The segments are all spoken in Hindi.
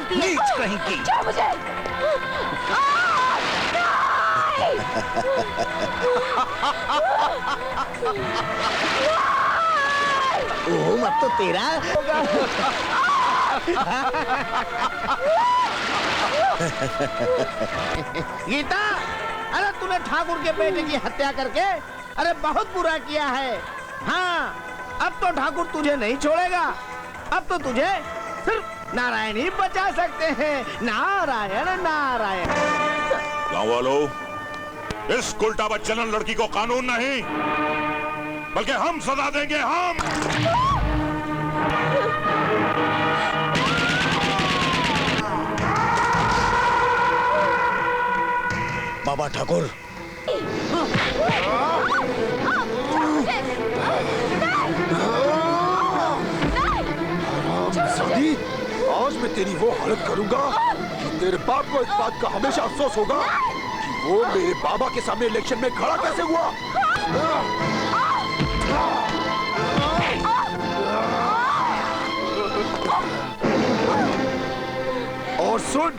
करती है? नीच कहीं की। छोड़ मुझे। ओह, मत तो तेरा होगा। गीता, अरे तूने ठाकुर के बेटे की हत्या करके अरे बहुत बुरा किया है। हाँ, अब तो ठाकुर तुझे नहीं छोड़ेगा। अब तो तुझे सिर्फ नारायण ही बचा सकते हैं। नारायण नारायण। गाँव वालों, इस उल्टा बच्चन लड़की को कानून नहीं बल्कि हम सजा देंगे। हम बाबा ठाकुर, सादी, आज मैं तेरी वो हालत करूंगा कि तेरे बाप को इस बात का हमेशा अफसोस होगा कि वो मेरे बाबा के सामने इलेक्शन में खड़ा कैसे हुआ। और सुन,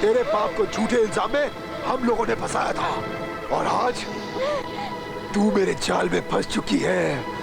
तेरे बाप को झूठे इल्जाम में हम लोगों ने फंसाया था और आज तू मेरे जाल में फंस चुकी है।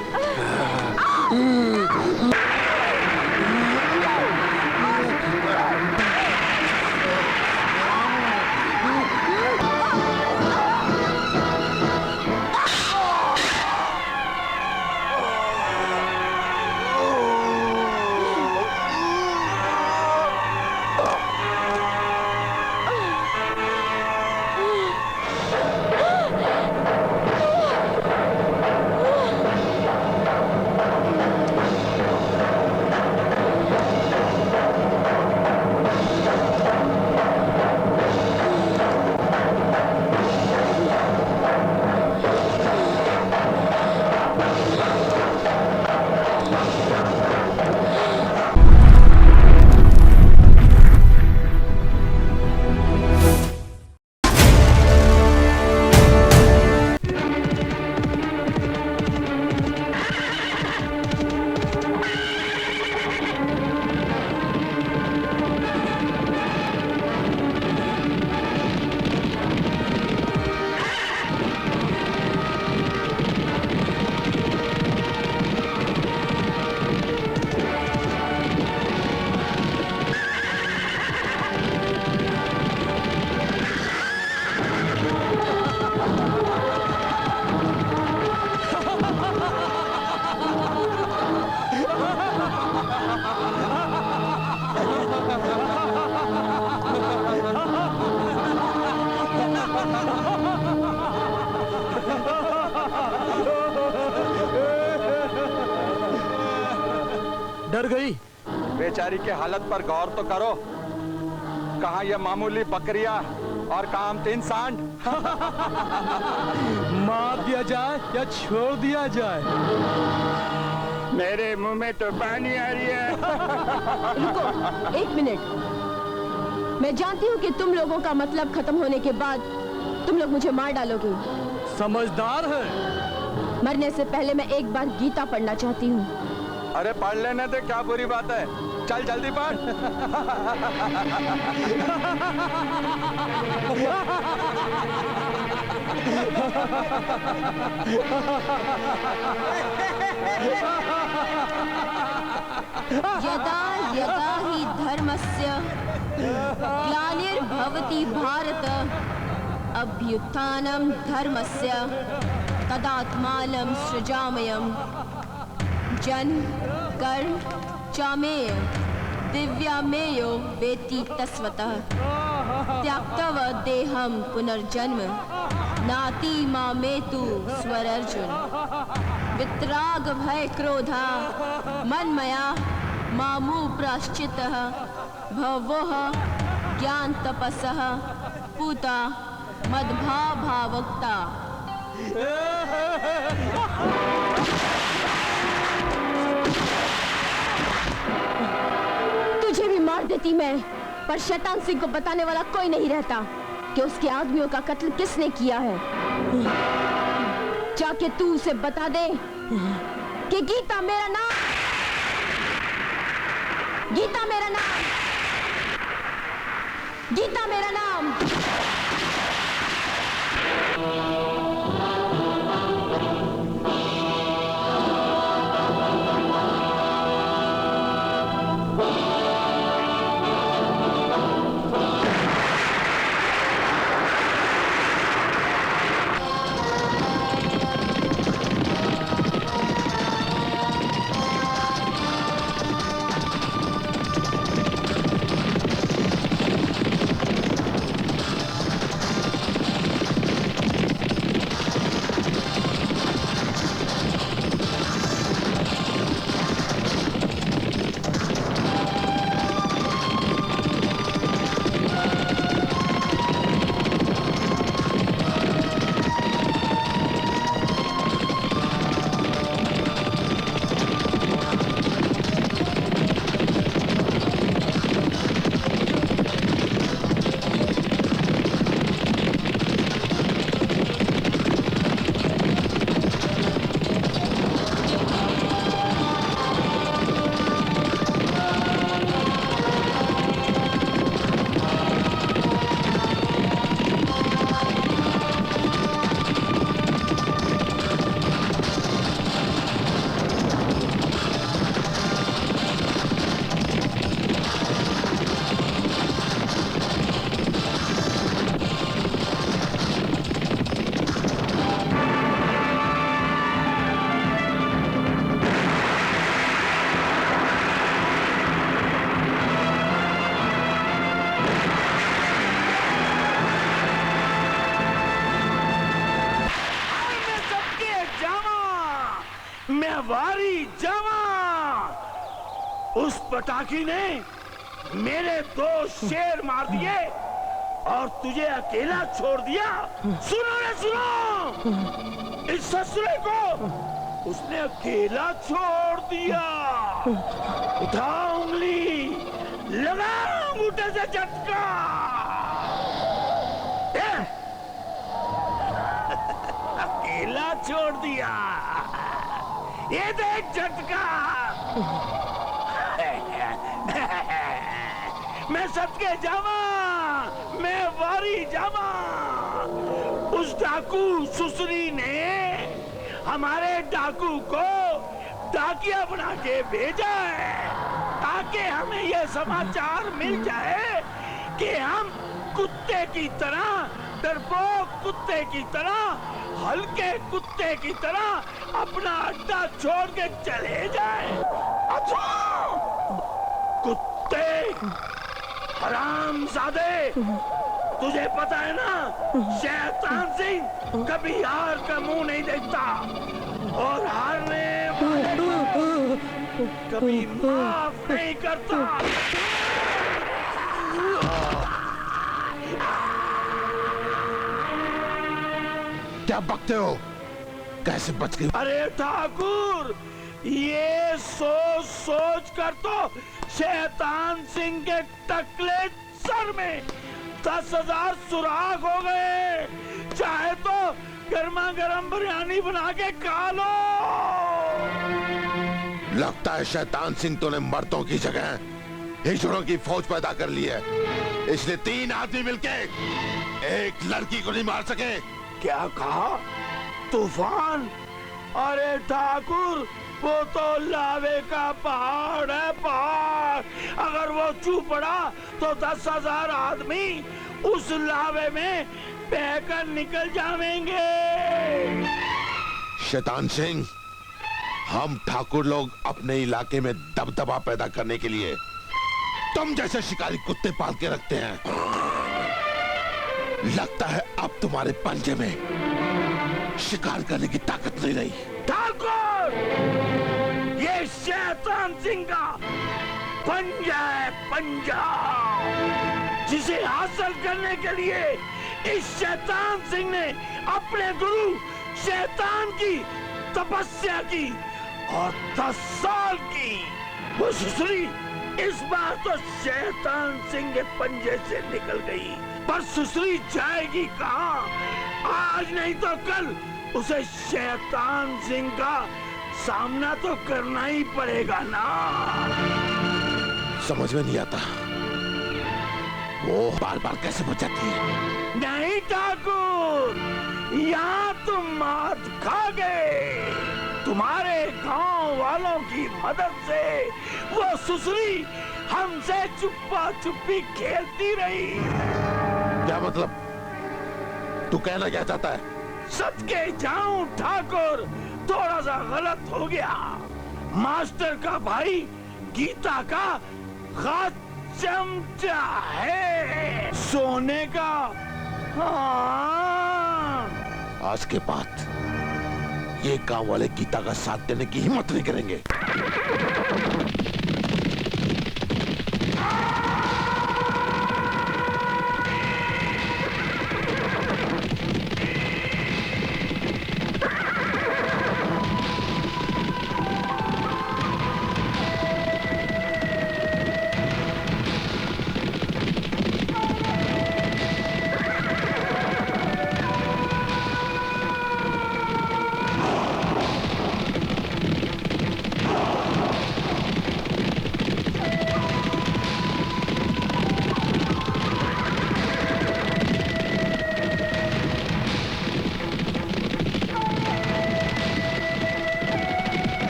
डर गई? बेचारी की हालत पर गौर तो करो। कहाँ ये मामूली बकरियां और काम 3 सांड। मार दिया जाए या छोड़ दिया जाए? मेरे मुंह में तो पानी आ रही है। रुको, 1 मिनट। मैं जानती हूँ कि तुम लोगों का मतलब खत्म होने के बाद तुम लोग मुझे मार डालोगे। समझदार है। मरने से पहले मैं एक बार गीता पढ़ना चाहती हूँ। अरे पढ़ लेने दे, क्या बुरी बात है। चल जल्दी पढ़। यदा यदा हि धर्मस्य ग्लानिर्भवति भारत अभ्युत्थानं धर्मस्य तदात्मानं सृजाम्यहम्। जन कर्म चामेय दिव्यामेयो वेति तस्वतः त्यक्तव देहं पुनर्जन्म नाति मामेतु स्वरर्जुन। वितराग भय क्रोधा मन्मया मामु प्राश्चितः भवोः ज्ञान तपसः पूता मद्भा भावक्ता। तुझे भी मार देती मैं, पर शैतान सिंह को बताने वाला कोई नहीं रहता कि उसके आदमियों का कत्ल किसने किया है। जाके तू उसे बता दे कि गीता मेरा नाम गीता मेरा नाम। वारी जवान, उस पटाखी ने मेरे 2 शेर मार दिए और तुझे अकेला छोड़ दिया। सुनो रे सुनो, इस ससुरे को उसने अकेला छोड़ दिया। उठा उंगली, लगा अंगूठे से झटका। अकेला छोड़ दिया, ये देख झटका। मैं सदके जावा, मैं वारी जावा। उस डाकू सुसरी ने हमारे डाकू को डाकिया बना के भेजा है ताकि हमें यह समाचार मिल जाए कि हम कुत्ते की तरह, डरपोक कुत्ते की तरह, हल्के कुत्ते की तरह अपना अड्डा छोड़ के चले जाए। अच्छा कुत्ते, हरामजादे, तुझे पता है ना, शैतान सिंह कभी हार का मुंह नहीं देखता और हारने वाले को कभी माफ नहीं करता। क्या बकते हो? कैसे बच गई? अरे ठाकुर, ये सोच सोच कर तो शैतान सिंह के टकले सर में 10,000 सुराख हो गए। चाहे तो गर्मा गर्म बिरयानी बना के खा लो। लगता है शैतान सिंह तूने मर्दों की जगह हिजड़ों की फौज पैदा कर ली है, इसलिए 3 आदमी मिलके एक लड़की को नहीं मार सके। क्या कहा? तूफान? अरे ठाकुर, वो तो लावे का पहाड़ है, पहाड़। अगर वो छू पड़ा तो 10,000 आदमी उस लावे में बहकर निकल जाएंगे। शैतान सिंह, हम ठाकुर लोग अपने इलाके में दबदबा पैदा करने के लिए तुम जैसे शिकारी कुत्ते पाल के रखते हैं। लगता है अब तुम्हारे पंजे में शिकार करने की ताकत नहीं रही। ठाकुर, ये शैतान सिंह का पंजा है, पंजा, जिसे हासिल करने के लिए इस शैतान सिंह ने अपने गुरु शैतान की तपस्या की और 10 साल की। वो सुसरी इस बार तो शैतान सिंह के पंजे से निकल गई, पर सुसरी जाएगी कहाँ? आज नहीं तो कल उसे शैतान सिंह का सामना तो करना ही पड़ेगा ना। समझ में नहीं आता, वो बार बार कैसे बच जाती है? नहीं ठाकुर, यहाँ तुम मात खा गए। तुम्हारे गांव वालों की मदद से वो सुसरी हमसे चुप्पा चुप्पी खेलती रही। क्या मतलब? तू कहना क्या चाहता है? सच के जाऊं ठाकुर, थोड़ा सा गलत हो गया। मास्टर का भाई गीता का खास चमचा है सोने का। हाँ। आज के बाद ये गांव वाले गीता का साथ देने की हिम्मत नहीं करेंगे।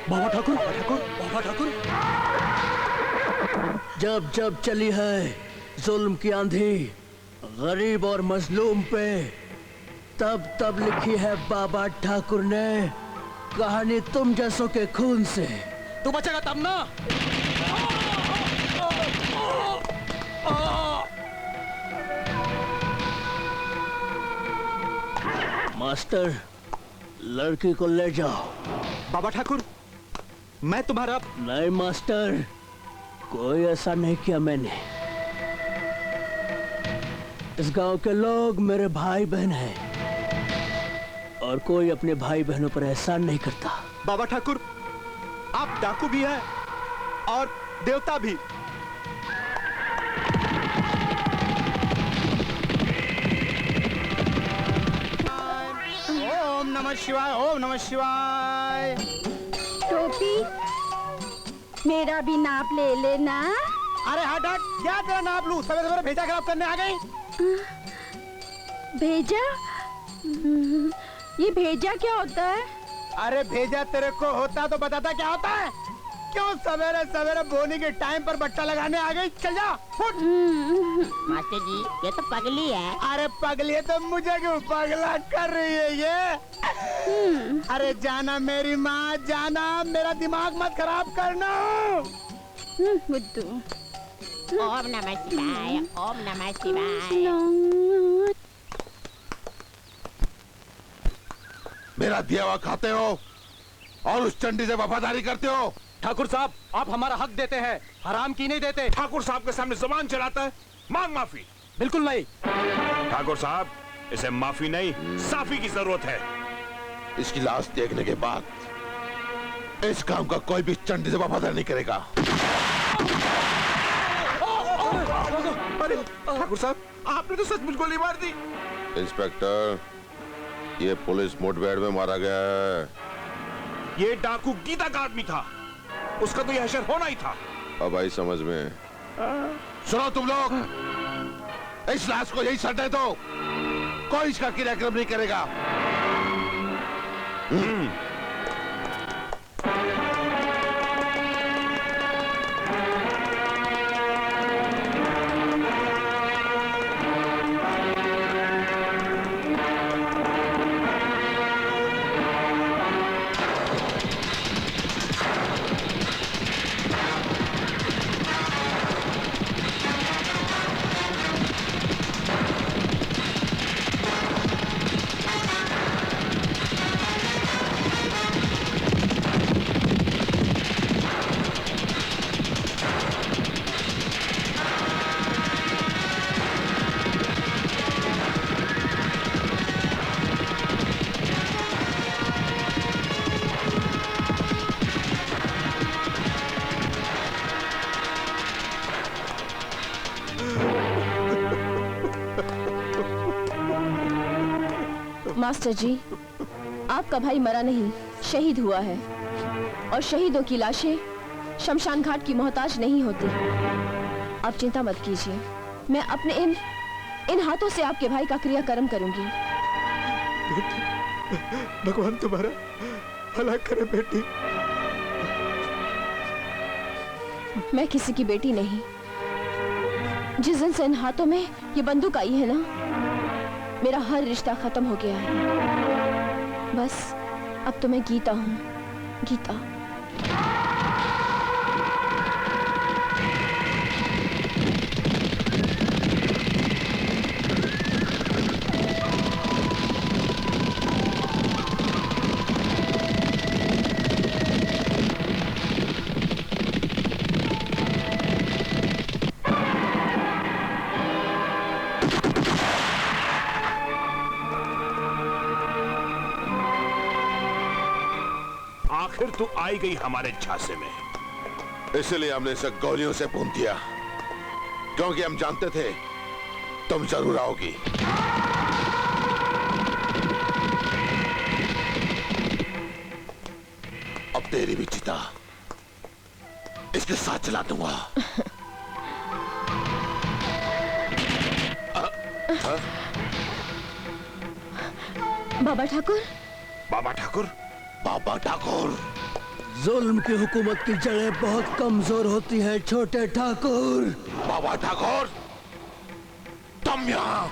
बाबा ठाकुर, बाबा ठाकुर। जब जब चली है जुल्म की आंधी गरीब और मजलूम पे, तब तब लिखी है बाबा ठाकुर ने कहानी तुम जैसों के खून से। तू बचेगा तब ना। मास्टर, लड़की को ले जाओ। बाबा ठाकुर, मैं तुम्हारा। नहीं मास्टर, कोई ऐसा नहीं किया मैंने। इस गांव के लोग मेरे भाई बहन हैं और कोई अपने भाई बहनों पर एहसान नहीं करता। बाबा ठाकुर, आप डाकू भी हैं और देवता भी। ओम नमः शिवाय, ओम नमः शिवाय। टोपी, मेरा भी नाप ले लेना। अरे हट हट, क्या तेरा नाप लूं? सवेरे सवेरे भेजा खराब करने आ गई। भेजा? ये भेजा क्या होता है? अरे भेजा तेरे को होता तो बताता क्या होता है। क्यों सवेरे सवेरे बोनी के टाइम पर बट्टा लगाने आ गई? चल जा, फुट। मास्टर जी, ये तो पगली है। अरे पगली है तो मुझे क्यों पगला कर रही है ये? अरे जाना मेरी माँ, जाना, मेरा दिमाग मत खराब करना। बुद्धू। ओम नमः शिवाय, ओम नमः शिवाय। मेरा दिया हुआ खाते हो और उस चंडी से वफादारी करते हो। ठाकुर साहब, आप हमारा हक देते हैं, हराम की नहीं देते। ठाकुर साहब के सामने जुबान चलाता है। मांग माफी। बिल्कुल नहीं। ठाकुर साहब, इसे माफी नहीं, साफी की जरूरत है। इसकी लाश देखने के बाद इस काम का कोई भी चंडी से वफादारी नहीं करेगा। अरे ठाकुर साहब, आपने तो सचमुच गोली मार दी। इंस्पेक्टर, ये पुलिस मुठभेड़ में मारा गया है। ये डाकू गीता का आदमी था, उसका तो यह हशर होना ही था। अब आई समझ में। सुनो तुम लोग, इस लाश को यही सटे दो, कोई इसका क्रियाक्रम नहीं करेगा। मास्टर जी, आपका भाई मरा नहीं, शहीद हुआ है। और शहीदों की लाशें शमशान घाट की मोहताज नहीं होती। आप चिंता मत कीजिए, मैं अपने इन हाथों से आपके भाई का क्रियाकर्म करूंगी। भगवान तुम्हारा भला करे बेटी। मैं किसी की बेटी नहीं। जिस दिन से इन हाथों में ये बंदूक आई है ना, मेरा हर रिश्ता खत्म हो गया है। बस अब तो मैं गीता हूँ, गीता। आखिर तू आई गई हमारे झांसे में। इसलिए हमने इसे गोलियों से भून दिया, क्योंकि हम जानते थे तुम जरूर आओगी। अब तेरी भी चिता इसके साथ चला दूंगा। बाबा ठाकुर, बाबा ठाकुर, बाबा ठाकुर, जुल्म की हुकूमत की जड़ें बहुत कमजोर होती है छोटे ठाकुर। बाबा ठाकुर, तुम यहाँ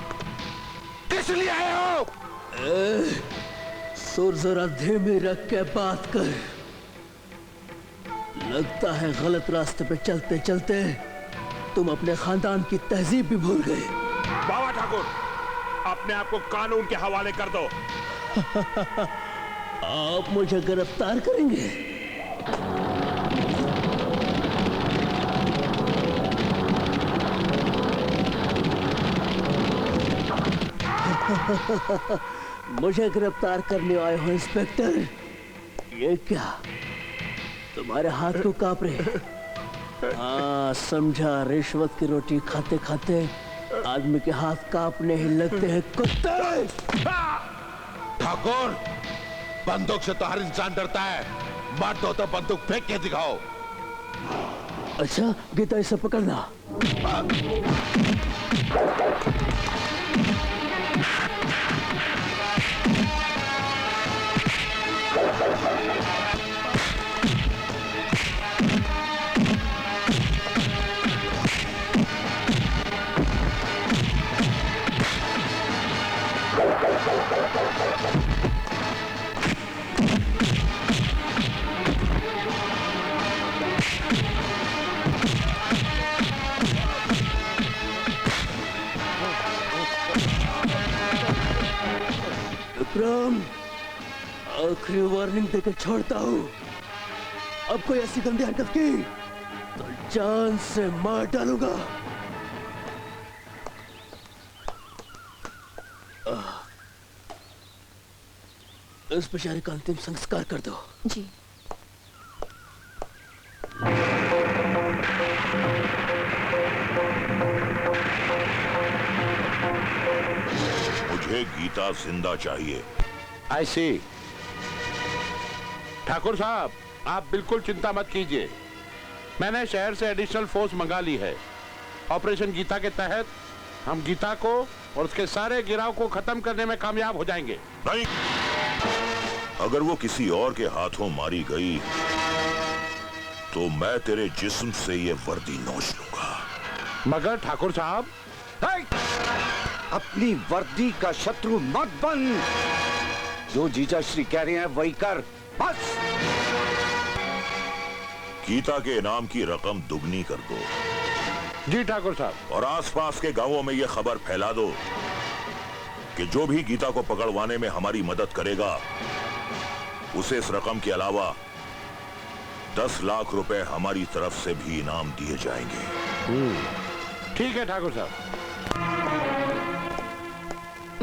किस लिए आए हो? सुर जरा धीमी रख के बात कर। लगता है गलत रास्ते पे चलते चलते तुम अपने खानदान की तहजीब भी भूल गए। बाबा ठाकुर, अपने आप को कानून के हवाले कर दो। आप मुझे गिरफ्तार करेंगे? मुझे गिरफ्तार करने आए हो इंस्पेक्टर? ये क्या, तुम्हारे हाथ क्यों कांप रहे? हाँ समझा, रिश्वत की रोटी खाते खाते आदमी के हाथ कांपने ही लगते हैं। कुत्ते! ठाकुर, बंदूक से तो हर इंसान डरता है, मार दो तो बंदूक फेंक के दिखाओ। अच्छा गीता, इसे पकड़ना। विक्रम, आखिरी वार्निंग देकर छोड़ता हूँ। अब कोई ऐसी गंदी हरकत की तो जान से मार डालूंगा। इस बेचारे का अंतिम संस्कार कर दो। जी। मुझे गीता जिंदा चाहिए। ऐसी ठाकुर साहब, आप बिल्कुल चिंता मत कीजिए। मैंने शहर से एडिशनल फोर्स मंगा ली है। ऑपरेशन गीता के तहत हम गीता को और उसके सारे गिराव को खत्म करने में कामयाब हो जाएंगे। नहीं, अगर वो किसी और के हाथों मारी गई तो मैं तेरे जिस्म से ये वर्दी नोच लूंगा। मगर ठाकुर साहब, अपनी वर्दी का शत्रु मत बन। जो जीजा श्री कह रहे हैं वही कर, बस। गीता के इनाम की रकम दुगनी कर दो। जी ठाकुर साहब। और आसपास के गांवों में ये खबर फैला दो कि जो भी गीता को पकड़वाने में हमारी मदद करेगा उसे इस रकम के अलावा 10 लाख रुपए हमारी तरफ से भी इनाम दिए जाएंगे। ठीक है ठाकुर साहब।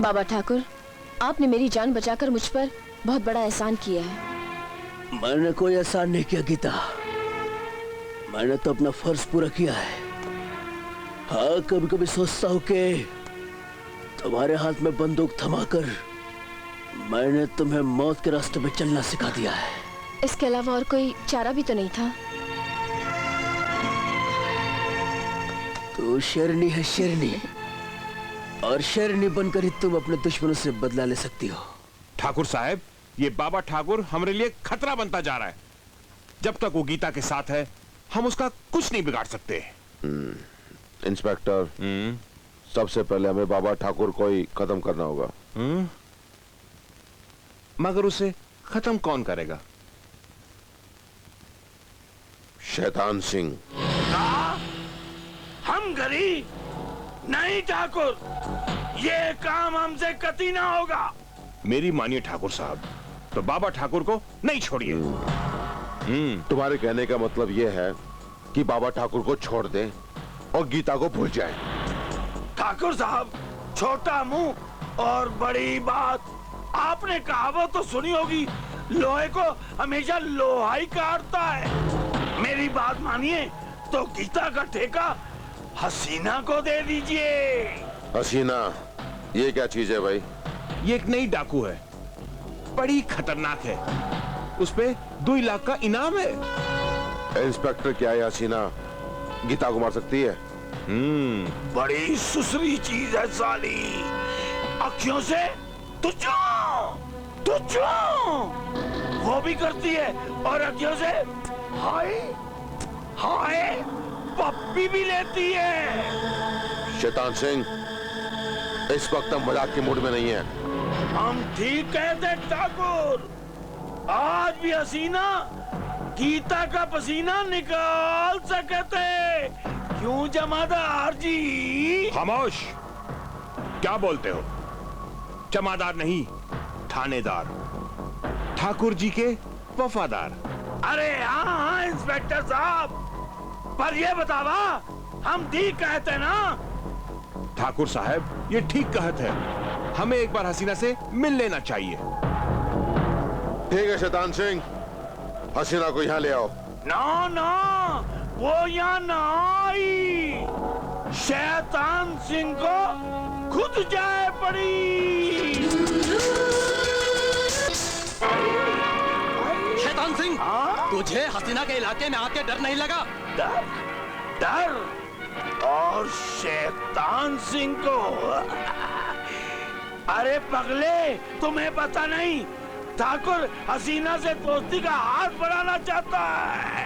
बाबा ठाकुर, आपने मेरी जान बचाकर मुझ पर बहुत बड़ा एहसान किया है। मैंने कोई एहसान नहीं किया गीता, मैंने तो अपना फर्ज पूरा किया है। हाँ, कभी कभी सोचता हूँ कि तुम्हारे हाथ में बंदूक थमाकर मैंने तुम्हें मौत के रास्ते पे चलना सिखा दिया है। इसके अलावा और कोई चारा भी तो नहीं था। तू शेरनी है, शेरनी, और शेरनी बनकर ही तुम अपने दुश्मनों से बदला ले सकती हो। ठाकुर साहब, ये बाबा ठाकुर हमारे लिए खतरा बनता जा रहा है। जब तक वो गीता के साथ है हम उसका कुछ नहीं बिगाड़ सकते। इंस्पेक्टर, सबसे पहले हमें बाबा ठाकुर को ही खत्म करना होगा। मगर उसे खत्म कौन करेगा? शैतान सिंह। हम गरीब नहीं ठाकुर, ये काम हमसे कतई ना होगा। मेरी मानिए ठाकुर साहब, तो बाबा ठाकुर को नहीं छोड़िए। तुम्हारे कहने का मतलब यह है कि बाबा ठाकुर को छोड़ दें और गीता को भूल जाएं। ठाकुर साहब, छोटा मुंह और बड़ी बात। आपने कहावत तो सुनी होगी, लोहे को हमेशा लोहा ही काटता है। मेरी बात मानिए तो गीता का ठेका हसीना को दे दीजिए। हसीना, ये क्या चीज है भाई? ये एक नई डाकू है, बड़ी खतरनाक है। उस पे 2 लाख का इनाम है। इंस्पेक्टर, क्या ये हसीना गीता को मार सकती है? बड़ी सुसरी चीज है साली। अखियों से तुझो वो भी करती है, और अखियों से हाय हाय पप्पी भी लेती है। शैतान सिंह, इस वक्त हम मजाक के मूड में नहीं है। हम ठीक कहते ठाकुर, आज भी हसीना गीता का पसीना निकाल सकते। क्यों जमादार जी? खामोश! क्या बोलते हो? जमादार नहीं, थानेदार, ठाकुर जी के वफादार। अरे हाँ इंस्पेक्टर साहब, पर ये बतावा हम ठीक कहते ना? ठाकुर साहब, ये ठीक कहत है। हमें एक बार हसीना से मिल लेना चाहिए। ठीक है शैतान सिंह, हसीना को यहाँ ले आओ। ना ना, वो यहाँ ना आई। शैतान सिंह को खुद जाए पड़ी। शैतान सिंह, तुझे हसीना के इलाके में आके डर नहीं लगा? डर और शैतान सिंह को? अरे पगले, तुम्हें पता नहीं, ठाकुर हसीना से दोस्ती का हाथ बढ़ाना चाहता है।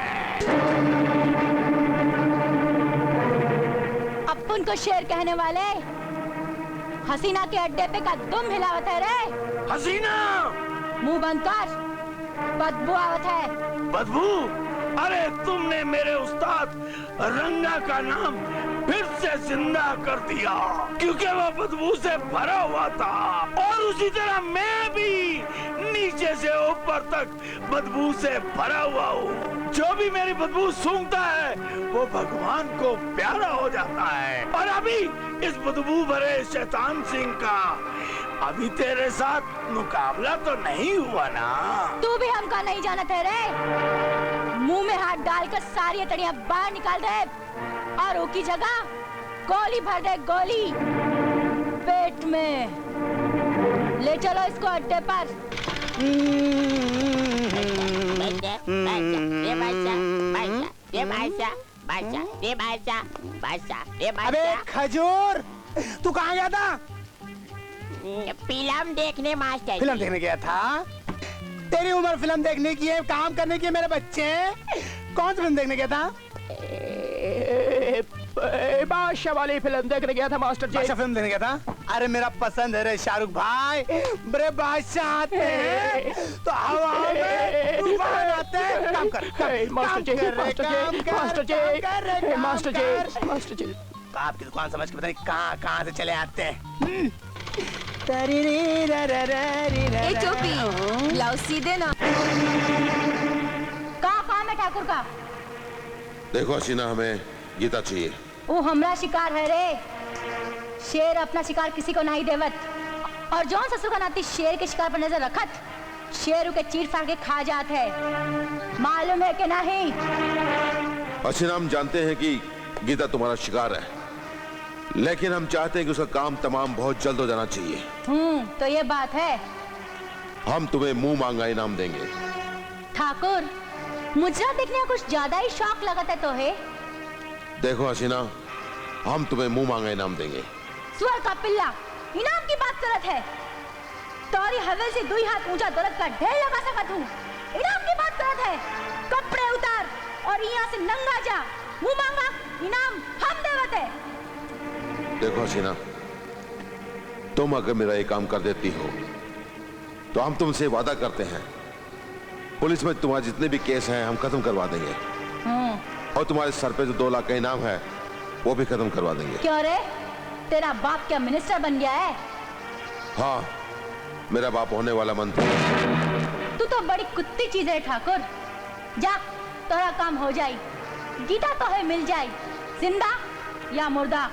अपन को शेर कहने वाले हसीना के अड्डे पे का दुम हिलावत है रे। हसीना, मुंह बंद कर, बदबू आवत है। बदबू? अरे तुमने मेरे उस्ताद रंगा का नाम फिर से जिंदा कर दिया, क्योंकि वो बदबू से भरा हुआ था। और उसी तरह मैं भी नीचे से ऊपर तक बदबू से भरा हुआ हूँ। जो भी मेरी बदबू सूंघता है वो भगवान को प्यारा हो जाता है। और अभी इस बदबू भरे शैतान सिंह का अभी तेरे साथ मुकाबला तो नहीं हुआ ना? तू भी हमका नहीं जानत है रे। मुंह में हाथ डालकर सारी अतड़ियां बाहर निकाल दे और उसकी जगह गोली भर दे, गोली पेट में। ले चलो इसको अड्डे पर। अबे खजूर, तू कहाँ गया था? फिल्म देखने मास्टर। फिल्म देखने गया था? तेरी उम्र फिल्म देखने की है, काम करने की है मेरे बच्चे। कौन सी फिल्म देखने गया था? बादशाह वाली फिल्म देखने गया था मास्टर जी। बादशाह फिल्म देखने गया था? अरे मेरा पसंद है रे शाहरुख भाई। बड़े बादशाह आते हैं तो हवा में तूफान आते हैं। काम कर, मास्टर जी, मास्टर जी, मास्टर जी, मास्टर जी, मास्टर जी। आपकी दुकान समझ के पता नहीं कहाँ से चले आते हैं। ए टोपी, ब्लाउज सीधे ना। कहाँ काम है ठाकुर का? देखो हसीना, हमें गीता चाहिए। वो हमरा शिकार है रे। शेर अपना शिकार किसी को नहीं देवत, और जौन ससुर का नाती शेर के शिकार पर नजर रखत, शेर के चीर फाड़ के खा जात है। मालूम है कि नहीं? हसीना, हम जानते हैं कि गीता तुम्हारा शिकार है, लेकिन हम चाहते हैं कि उसका काम तमाम बहुत जल्द हो जाना चाहिए। तो ये बात है। हम तुम्हें मुंह मांगा इनाम देंगे। ठाकुर, मुजरा देखने का कुछ ज्यादा ही शौक लगता है तो है। देखो हसीना, हम तुम्हें मुंह मांगा इनाम देंगे। सुअर का पिल्ला, इनाम की बात करत है। तोरी हवेल से 2 हाथ ऊंचा दौलत का ढेर लगा सकत हूँ। इनाम की बात करत है। कपड़े उतार और यहाँ से नंगा जा। मुंह मांगा इनाम हम देवत है। देखो हसीना, तुम अगर मेरा ये काम कर देती हो तो हम तुमसे वादा करते हैं, पुलिस में तुम्हारे जितने भी केस हैं हम खत्म करवा देंगे। और तुम्हारे सर पे जो 2 लाख का इनाम है वो भी खत्म करवा देंगे। क्यों रे, तेरा बाप क्या मिनिस्टर बन गया है? हाँ, मेरा बाप होने वाला मंत्री। तू तो बड़ी कुत्ती चीज है ठाकुर। जा, तोरा काम हो जाए। गीता तो है मिल जाए, जिंदा या मुर्दा।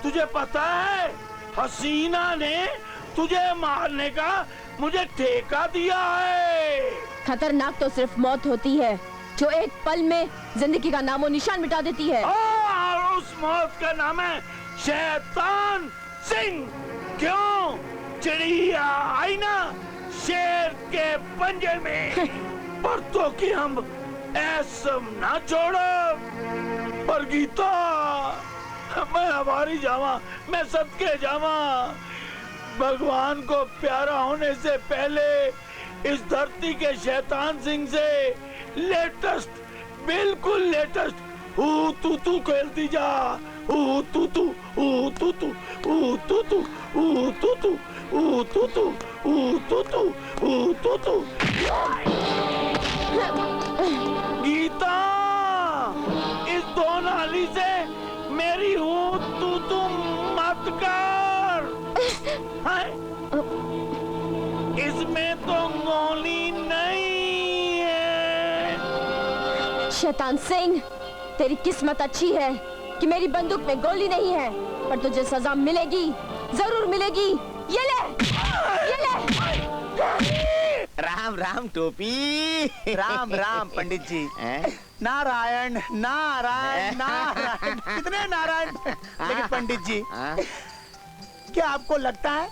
तुझे पता है हसीना ने तुझे मारने का मुझे ठेका दिया है। खतरनाक तो सिर्फ मौत होती है जो एक पल में जिंदगी का नामो निशान मिटा देती है। और उस मौत का नाम है शैतान सिंह। क्यों? चिड़िया आई ना शेर के पंजे में। पर तो कि हम ऐसा ना छोड़ो। पर गीता, मैं हमारी जावा, मैं सबके जावा। भगवान को प्यारा होने से पहले इस धरती के शैतान सिंह से लेटेस्ट, बिल्कुल लेटेस्ट तू तू खेलती जा। तू तू तू तू तू तू तू तू तू तू तू। गीता, इस 2 नाली से मेरी हूँ तू मत कर। इसमें तो गोली नहीं है। शैतान सिंह, तेरी किस्मत अच्छी है कि मेरी बंदूक में गोली नहीं है, पर तुझे सजा मिलेगी, जरूर मिलेगी। ये ले, ये ले। राम राम टोपी। राम राम पंडित जी। नारायण नारायण नारायण, कितने नारायण। लेकिन पंडित जी, क्या आपको लगता है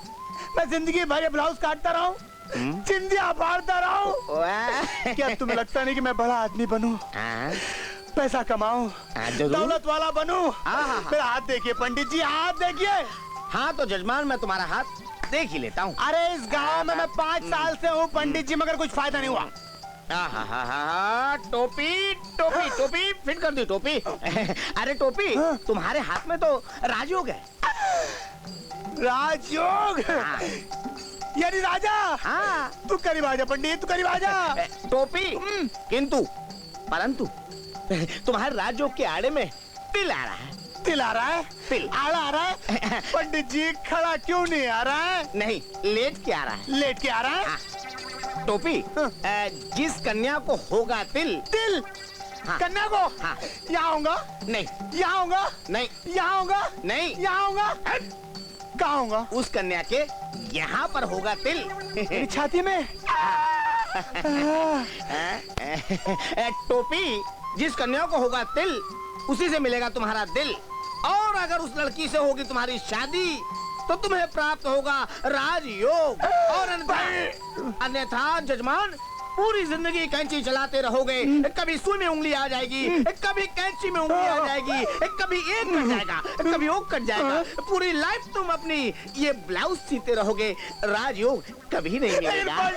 मैं जिंदगी भर ये ब्लाउज काटता रहूं, चिंदिया फाड़ता रहूं? क्या तुम्हें लगता नहीं कि मैं बड़ा आदमी बनूं, पैसा कमाऊं, दौलत वाला बनूं? मेरा हाथ देखिए पंडित जी, हाथ देखिए। हाँ तो जजमान, मैं तुम्हारा हाथ देख ही लेता हूँ। अरे इस गांव में मैं 5 साल से हूँ पंडित जी, मगर कुछ फायदा नहीं हुआ। टोपी टोपी टोपी फिट कर दी टोपी। अरे टोपी, तुम्हारे हाथ में तो राजयोग है। राजयोग? यानी राजा? हाँ। तू करीब आजा पंडित, तू करीब आजा। टोपी, किंतु परंतु तुम्हारे राजयोग के आड़े में तिल आ रहा है। तिल आ रहा है? तिल आड़ा आ रहा है? पंडित जी, खड़ा क्यों नहीं आ रहा है? नहीं, लेट के आ रहा है। लेट के आ रहा है? टोपी, जिस कन्या को होगा तिल। तिल? हाँ। कन्या को? हाँ। यहाँ आऊंगा? नहीं। यहाँ आऊंगा? नहीं। यहाँ आऊंगा? नहीं। यहाँ आऊंगा? कहाँ आऊंगा? उस कन्या के यहाँ पर होगा तिल। मेरी छाती में? टोपी, जिस कन्या को होगा तिल उसी से मिलेगा तुम्हारा दिल। और अगर उस लड़की से होगी तुम्हारी शादी तो तुम्हें प्राप्त होगा राजयोग। और अन्यथा जजमान, पूरी जिंदगी कैंची चलाते रहोगे। कभी सुई में उंगली आ जाएगी, कभी कैंची में उंगली आ जाएगी, कभी एक कट जाएगा, कभी वो कट जाएगा। पूरी लाइफ तुम अपनी ये ब्लाउज सीते रहोगे, राजयोग कभी नहीं मिलेगा।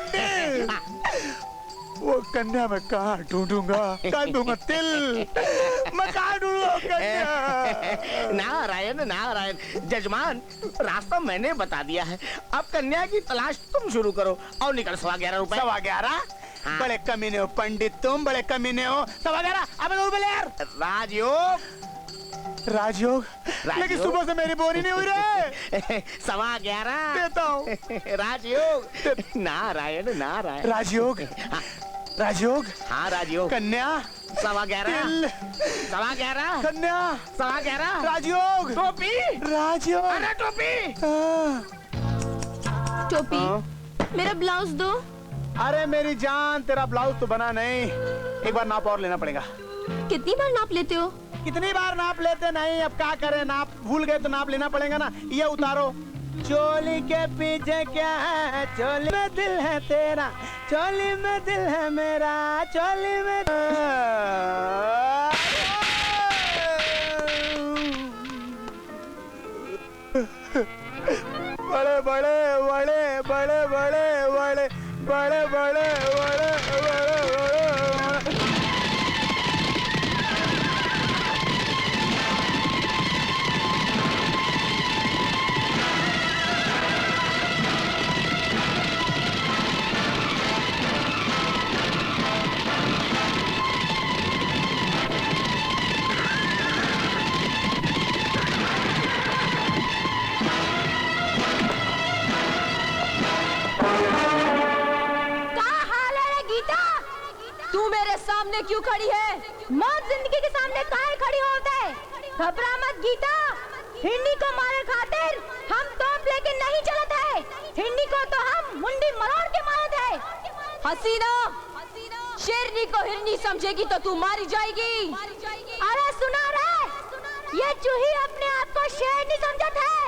वो कन्या मैं कहाँ ढूंढूंगा? कहाँ ढूंढूंगा तिल? मैं कहाँ ढूंढूंगा कन्या? नारायण नारायण जजमान, रास्ता मैंने बता दिया है। अब कन्या की तलाश तुम शुरू करो और निकल 11.25 रुपए। 11.25? हाँ। बड़े कमीने हो पंडित तुम, बड़े कमीने हो। 11.25? अब दो रुपए यार। राजयोग। राजयोग? लेकिन सुबह से मेरी बोरी नहीं हुई रे। 11.25 देता हूँ। राजयोग। नारायण नारायण। राजयोग? राजयोग? हाँ राजयोग। कन्या? 11.15 11.15 कन्या 11.15 राजयोग टोपी राजयोग अरे टोपी टोपी मेरा ब्लाउज दो। अरे मेरी जान तेरा ब्लाउज तो बना नहीं, एक बार नाप और लेना पड़ेगा। कितनी बार नाप लेते हो? कितनी बार नाप लेते नहीं, अब क्या करें, नाप भूल गए तो नाप लेना पड़ेगा ना। ये उतारो। चोली के पीछे क्या है, चोली में दिल है तेरा, चोली में दिल है मेरा, चोली में बड़े बड़े बड़े बड़े बड़े बड़े बड़े बड़े बड़े सामने क्यों खड़ी है? मौत जिंदगी के सामने काहे खड़ी होते? घबरा मत गीता, हिंदी को मारे खातिर हम तोप लेके नहीं चलत है, हिंदी को तो हम मुंडी मरोड़ के मारत है। हसीना, शेरनी को हिरनी समझेगी तो तू मारी जाएगी। अरे सुना रे, ये चूही अपने आप को शेरनी समझत है।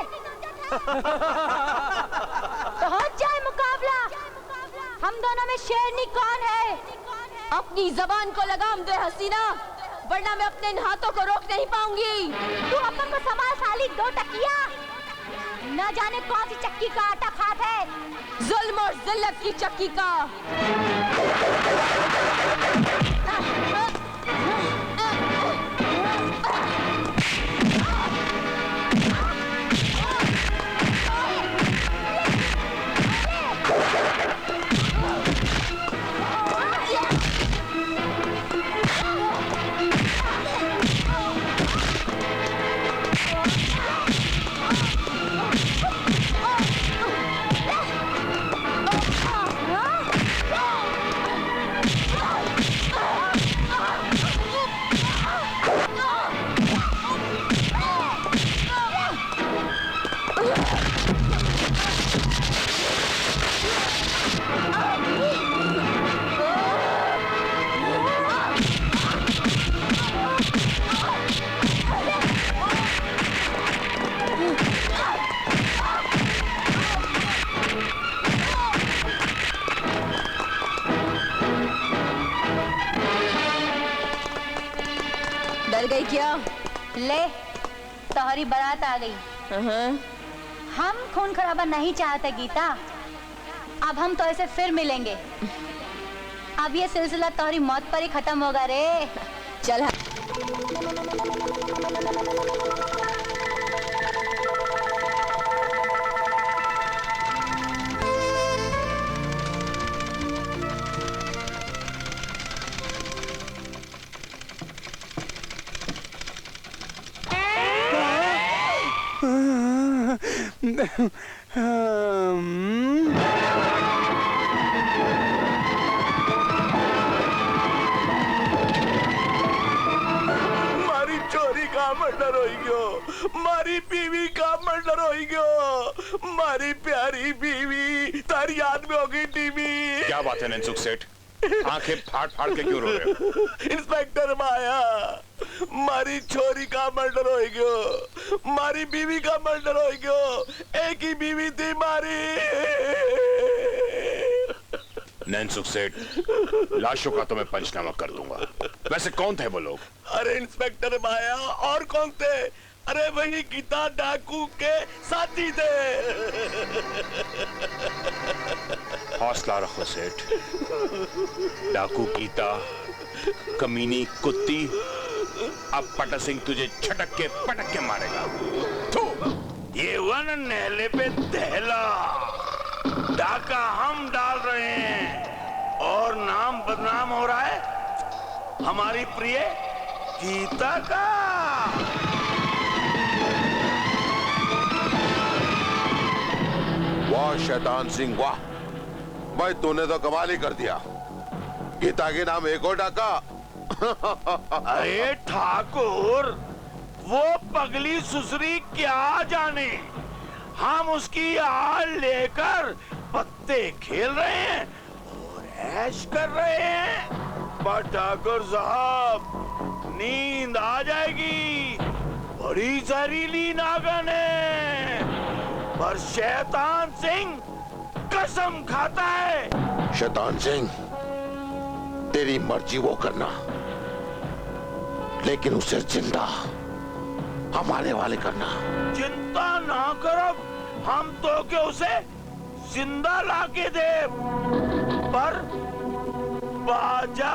तो हो जाए मुकाबला, हम दोनों में शेरनी कौन है? अपनी जबान को लगाम दे हसीना, वरना मैं अपने इन हाथों को रोक नहीं पाऊंगी। तू अपन को संभाल साली दो टकिया, न जाने कौन सी चक्की का आटा खात है। जुल्म और जिल्लत की चक्की का। डर गई क्या? ले, तोहरी बारात आ गई। हम खून खराबा नहीं चाहते गीता, अब हम तो ऐसे फिर मिलेंगे। अब ये सिलसिला तोहरी मौत पर ही खत्म होगा रे। चल मारी चोरी का मर्डर हो गयो, मारी बीवी का मर्डर हो गयो, मारी प्यारी बीवी तारी याद में हो गई टीवी। क्या बात है ननसुख सेठ, आंखें फाड़ फाड़ के क्यों रो रहे हो? इंस्पेक्टर माया, मारी छोरी का मर्डर हो गयो, मारी बीवी का मर्डर हो गयो, एक ही बीवी थी मारी। ननसुख सेठ, लाशों का तो मैं पंचनामा कर दूंगा। वैसे कौन थे वो लोग? अरे इंस्पेक्टर माया, और कौन थे? अरे वही गीता डाकू के साथी थे। हौसला रखो सेठ, डाकू गीता, कमीनी कुत्ती, अब पटा सिंह तुझे छटक के पटक के मारेगा। ये वन नहले पे दहला, डाका हम डाल रहे हैं और नाम बदनाम हो रहा है हमारी प्रिय गीता का। वाह शैतान सिंह वाह, भाई तूने तो कमाल ही कर दिया। गीता के नाम एक और डाका अरे ठाकुर, वो पगली सुसरी क्या जाने, हम उसकी आड़ लेकर पत्ते खेल रहे हैं और ऐश कर रहे हैं। पर ठाकुर साहब, नींद आ जाएगी, बड़ी जहरीली नागन है। पर शैतान सिंह कसम खाता है। शैतान सिंह, तेरी मर्जी वो करना, लेकिन उसे जिंदा हमारे वाले करना। चिंता ना करो, हम तो के उसे जिंदा लाके दे, पर बाजा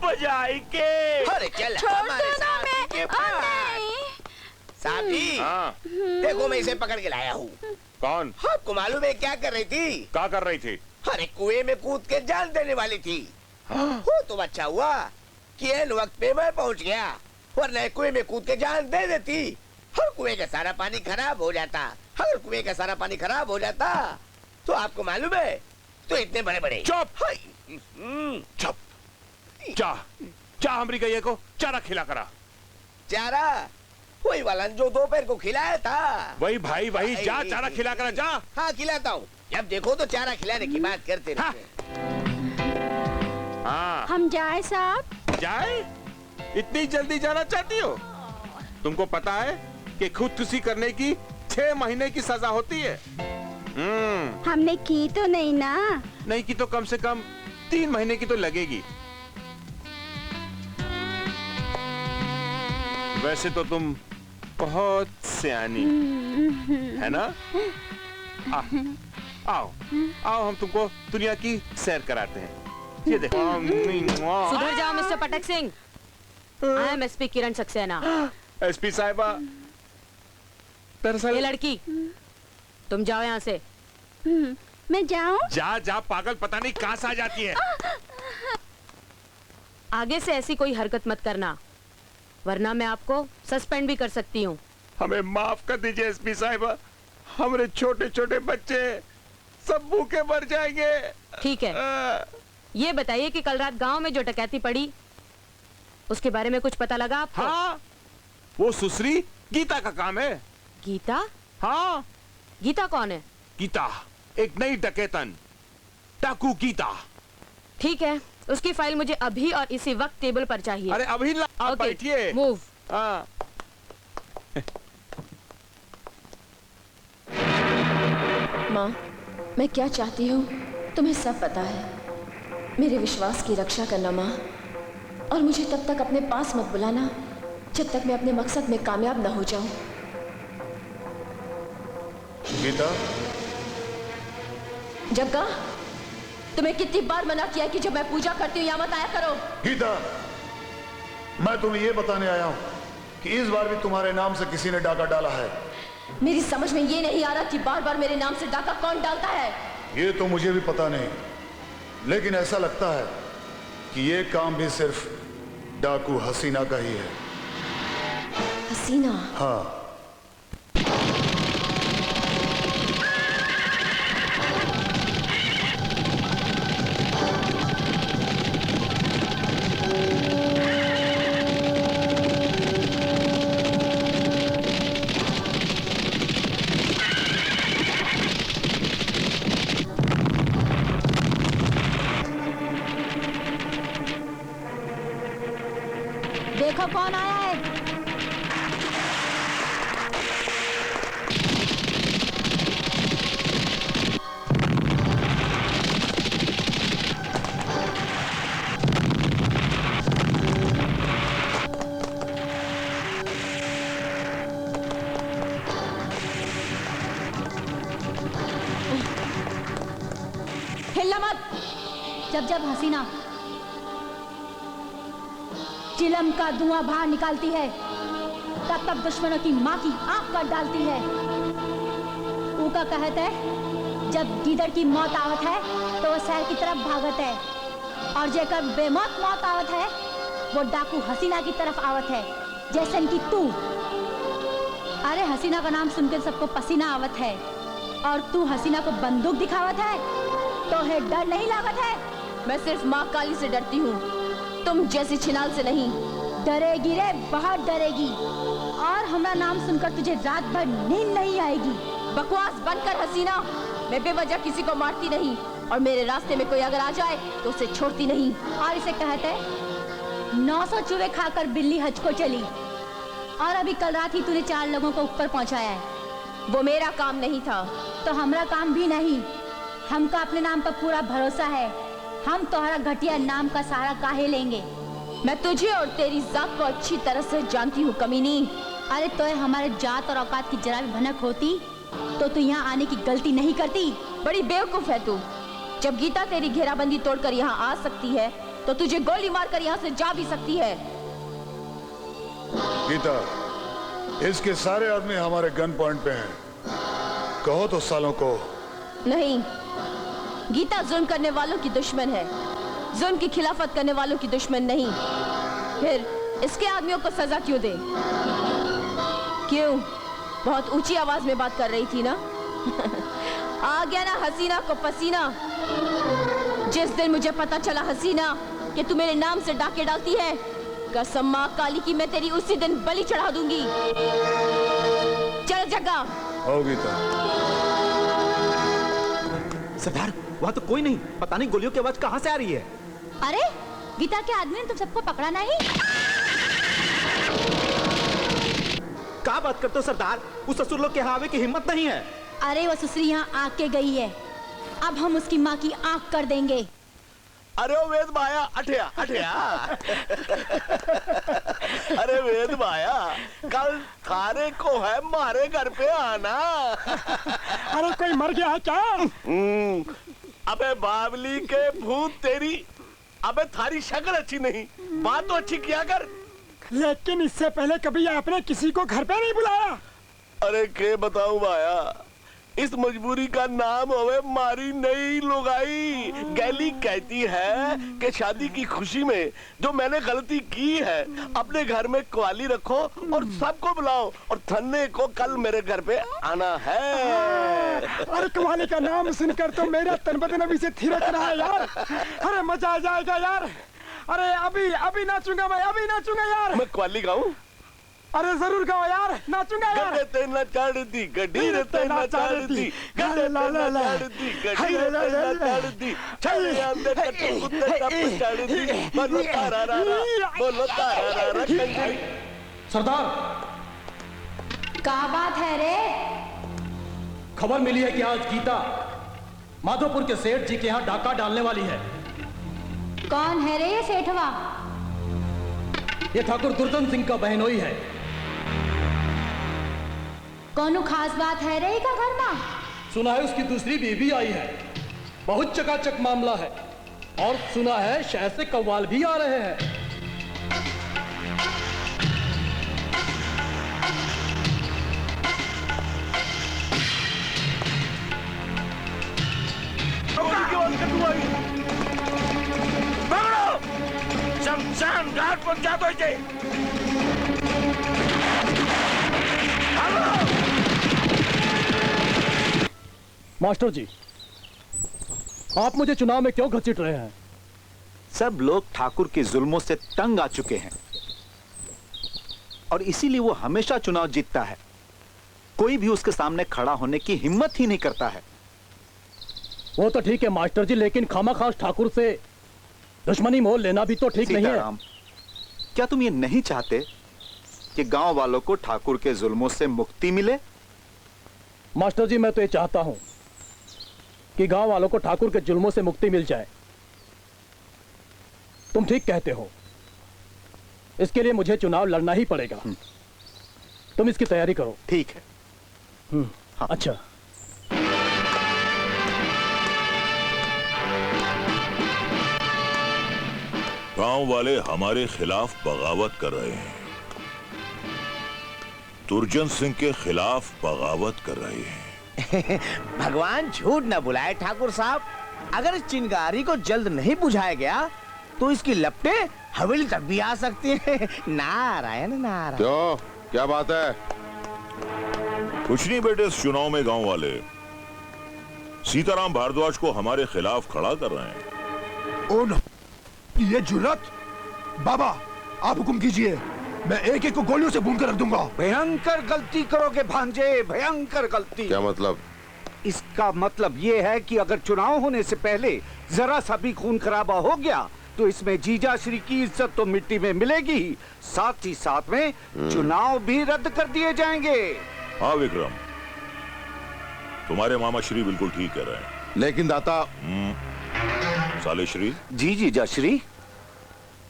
बजाई के। अरे चल हमारे साथी के पास। साथी, देखो मैं इसे पकड़ के लाया हूँ। कौन? आपको मालूम है क्या कर रही थी? क्या कर रही थी? अरे कुएं में कूद के जान देने वाली थी। वो तो अच्छा हुआ कि इन वक्त पे मैं पहुंच गया, वरना कुएं में कूद के जान दे देती और कुएं का सारा पानी खराब हो जाता। अगर कुएं का सारा पानी खराब हो जाता तो आपको मालूम है, तो इतने बड़े बड़े। चुप चुप, जा जा हमरी गैया को चारा खिला करा। चारा? वही वाला जो दोपहर को खिलाया था। वही भाई, वही, जा चारा खिला करा, जा। हाँ खिलाता हूँ, जब देखो तो चारा खिलाने की बात करते रहते। हाँ। हम जाए साहब? जाए? इतनी जल्दी जाना चाहती हो? तुमको पता है कि खुदकुशी करने की 6 महीने की सजा होती है। हमने की तो नहीं ना? नहीं की तो कम से कम 3 महीने की तो लगेगी। वैसे तो तुम बहुत सियानी है ना? आओ आओ, हम तुमको दुनिया की सैर कराते हैं। ये देखो। सुधर जाओ मिस्टर पटक Singh. I am SP Kiran Saxena. SP साहिबा, दरअसल ये लड़की, तुम जाओ यहाँ से। मैं जाऊँ? जा जा पागल, पता नहीं कहाँ से आ जाती है। आगे से ऐसी कोई हरकत मत करना, वरना मैं आपको सस्पेंड भी कर सकती हूँ। हमें माफ कर दीजिए एसपी साहिबा, हमारे छोटे छोटे बच्चे सब भूखे मर जाएंगे। ठीक है, ये बताइए कि कल रात गांव में जो डकैती पड़ी, उसके बारे में कुछ पता लगा आपको? हाँ, वो सुसरी गीता का काम है। गीता? हाँ। गीता कौन है? गीता एक नई डकैतन, डाकू गीता। ठीक है, उसकी फाइल मुझे अभी और इसी वक्त टेबल पर चाहिए। अरे अभी आप बैठिए। मूव। हाँ। माँ, मैं क्या चाहती हूँ तुम्हें सब पता है। मेरे विश्वास की रक्षा करना माँ, और मुझे तब तक अपने पास मत बुलाना जब तक मैं अपने मकसद में कामयाब न हो जाऊं। गीता। जग्गा, तुम्हें कितनी बार मना किया कि जब मैं पूजा करती हूँ यहाँ मत आया करो। गीता, मैं तुम्हें यह बताने आया हूँ कि इस बार भी तुम्हारे नाम से किसी ने डाका डाला है। मेरी समझ में ये नहीं आ रहा कि बार बार मेरे नाम से डाका कौन डालता है। ये तो मुझे भी पता नहीं, लेकिन ऐसा लगता है कि ये काम भी सिर्फ डाकू हसीना का ही है। हसीना? हाँ। देखो कौन आया है। हिलना मत। जब हसीना चिलम का धुआं बाहर निकालती है, तब तब दुश्मनों की माँ की आंख काट डालती है। ऊका कहत है, जब गीदड़ की मौत आवत है तो वो शहर की तरफ भागत है, और जेकर बेमौत मौत आवत है वो डाकू हसीना की तरफ आवत है, जैसे कि तू। अरे हसीना का नाम सुनकर सबको पसीना आवत है, और तू हसीना को बंदूक दिखावत है, तो है डर नहीं लागत है। मैं सिर्फ माँ काली से डरती हूँ, तुम जैसी छिनाल से नहीं। डरेगी रे, बहुत डरेगी। और हमारा नाम सुनकर तुझे रात भर नींद नहीं आएगी। बकवास बंद कर हसीना। मैं बेवजह किसी को मारती नहीं, और मेरे रास्ते में कोई अगर आ जाए तो उसे छोड़ती नहीं। और इसे कहते 900 चूहे खाकर बिल्ली हज को चली, और अभी कल रात ही तूने 4 लोगों को ऊपर पहुंचाया है। वो मेरा काम नहीं था। तो हमारा काम भी नहीं। हमको अपने नाम पर पूरा भरोसा है। हम तुम्हारा घटिया नाम का सहारा काहे लेंगे। मैं तुझे और तेरी जात को अच्छी तरह से जानती हूँ कमीनी। अरे तो हमारे जात और औकात की जरा भी भनक होती तो तू यहाँ आने की गलती नहीं करती। बड़ी बेवकूफ है तू। जब गीता तेरी घेराबंदी तोड़कर यहाँ आ सकती है तो तुझे गोली मारकर यहाँ से जा भी सकती है। गीता, इसके सारे आदमी हमारे गन पॉइंट पे हैं। कहो तो सालों को। नहीं, गीता जुल्म करने वालों की दुश्मन है, जुल्म की खिलाफत करने वालों की दुश्मन नहीं। फिर इसके आदमियों को सजा क्यों दे? क्यों? बहुत ऊंची आवाज में बात कर रही थी ना? आ गया ना हसीना को पसीना। जिस दिन मुझे पता चला हसीना कि तू मेरे नाम से डाके डालती है, कसम मां काली की मैं तेरी उसी दिन बलि चढ़ा दूंगी। चल जगा। आओ गीता। सरदार, वहाँ तो कोई नहीं। पता नहीं गोलियों की आवाज कहाँ से आ रही है। अरे गीता के आदमी ने तुम सबको पकड़ा नहीं? क्या बात करते हो सरदार? उस ससुर लोग के यहाँ आवे की हिम्मत नहीं है। अरे वो ससुरी यहाँ आके गई है, अब हम उसकी माँ की आंख कर देंगे। अरे ओ वेद माया, अठया अठया। अरे वेद माया, कल थारे को है मारे घर पे आना। अरे कोई मर गया है क्या? अबे बावली के भूत तेरी। अबे थारी शक्ल अच्छी नहीं, बात तो अच्छी किया कर। लेकिन इससे पहले कभी आपने किसी को घर पे नहीं बुलाया? अरे के बताऊं माया, इस मजबूरी का नाम हवे मारी नहीं लुगाई। गैली कहती है कि शादी की खुशी में जो मैंने गलती की है, अपने घर में क्वाली रखो और सबको बुलाओ, और थन्ने को कल मेरे घर पे आना है। अरे क्वाली का नाम सुनकर तो मेरा तन बदन अभी से थिरक रहा है यार। अरे मजा आ जाएगा यार। अरे अभी नाचूंगा मैं, अभी नाचूंगा यार। मैं क्वाली गाऊं? अरे जरूर गाओ यार, नाचूंगा यार। गड्ढे ते न चढ़ दी, गड्ढी रे ते न चढ़ दी, गड्ढे ते न चढ़ दी, गड्ढी रे ते न चढ़ दी, छले अंदर कट्टे कुत्ते टप चढ़ दी, बोलो तारा रा रा, बोलो तारा रा रा कंजरी। सरदार, क्या बात है रे? खबर मिली है कि आज गीता माधोपुर के सेठ जी के यहाँ डाका डालने वाली है। कौन है रे ये सेठवा? ये ठाकुर दुर्जन सिंह का बहनोई है। कौन खास बात है रे का घर में? सुना है उसकी दूसरी बीवी आई है। बहुत चकाचक मामला है, और सुना है शहर से कव्वाल भी आ रहे हैं। शमशान घाट पहुंचा दो इसे। मास्टर जी, आप मुझे चुनाव में क्यों घसीट रहे हैं? सब लोग ठाकुर के जुल्मों से तंग आ चुके हैं, और इसीलिए वो हमेशा चुनाव जीतता है। कोई भी उसके सामने खड़ा होने की हिम्मत ही नहीं करता है। वो तो ठीक है मास्टर जी, लेकिन खामाखास ठाकुर से दुश्मनी मोल लेना भी तो ठीक नहीं है। क्या तुम ये नहीं चाहते कि गांव वालों को ठाकुर के जुल्मों से मुक्ति मिले? मास्टर जी, मैं तो ये चाहता हूं कि गांव वालों को ठाकुर के जुल्मों से मुक्ति मिल जाए। तुम ठीक कहते हो, इसके लिए मुझे चुनाव लड़ना ही पड़ेगा। तुम इसकी तैयारी करो। ठीक है। हाँ। अच्छा, गांव वाले हमारे खिलाफ बगावत कर रहे हैं, दुर्जन सिंह के खिलाफ बगावत कर रहे हैं। भगवान झूठ न बुलाए ठाकुर साहब, अगर इस चिंगारी को जल्द नहीं बुझाया गया तो इसकी लपटे हवेली तक भी आ सकती हैं। नारायण नारायण। क्यों, क्या बात है? कुछ नहीं बेटे, इस चुनाव में गांव वाले सीताराम भारद्वाज को हमारे खिलाफ खड़ा कर रहे हैं। ये जुर्रत बाबा आप हुक्म कीजिए, मैं एक एक को गोलियों से भून कर रख दूंगा। भयंकर गलती करोगे भांजे, भयंकर गलती। क्या मतलब? इसका मतलब ये है कि अगर चुनाव होने से पहले जरा सा भी खून खराबा हो गया तो इसमें जीजा श्री की इज्जत तो मिट्टी में मिलेगी ही, साथ ही साथ में चुनाव भी रद्द कर दिए जाएंगे। हाँ विक्रम, तुम्हारे मामा श्री बिल्कुल ठीक कह रहे हैं। लेकिन दाता साले श्री जी जीजा श्री,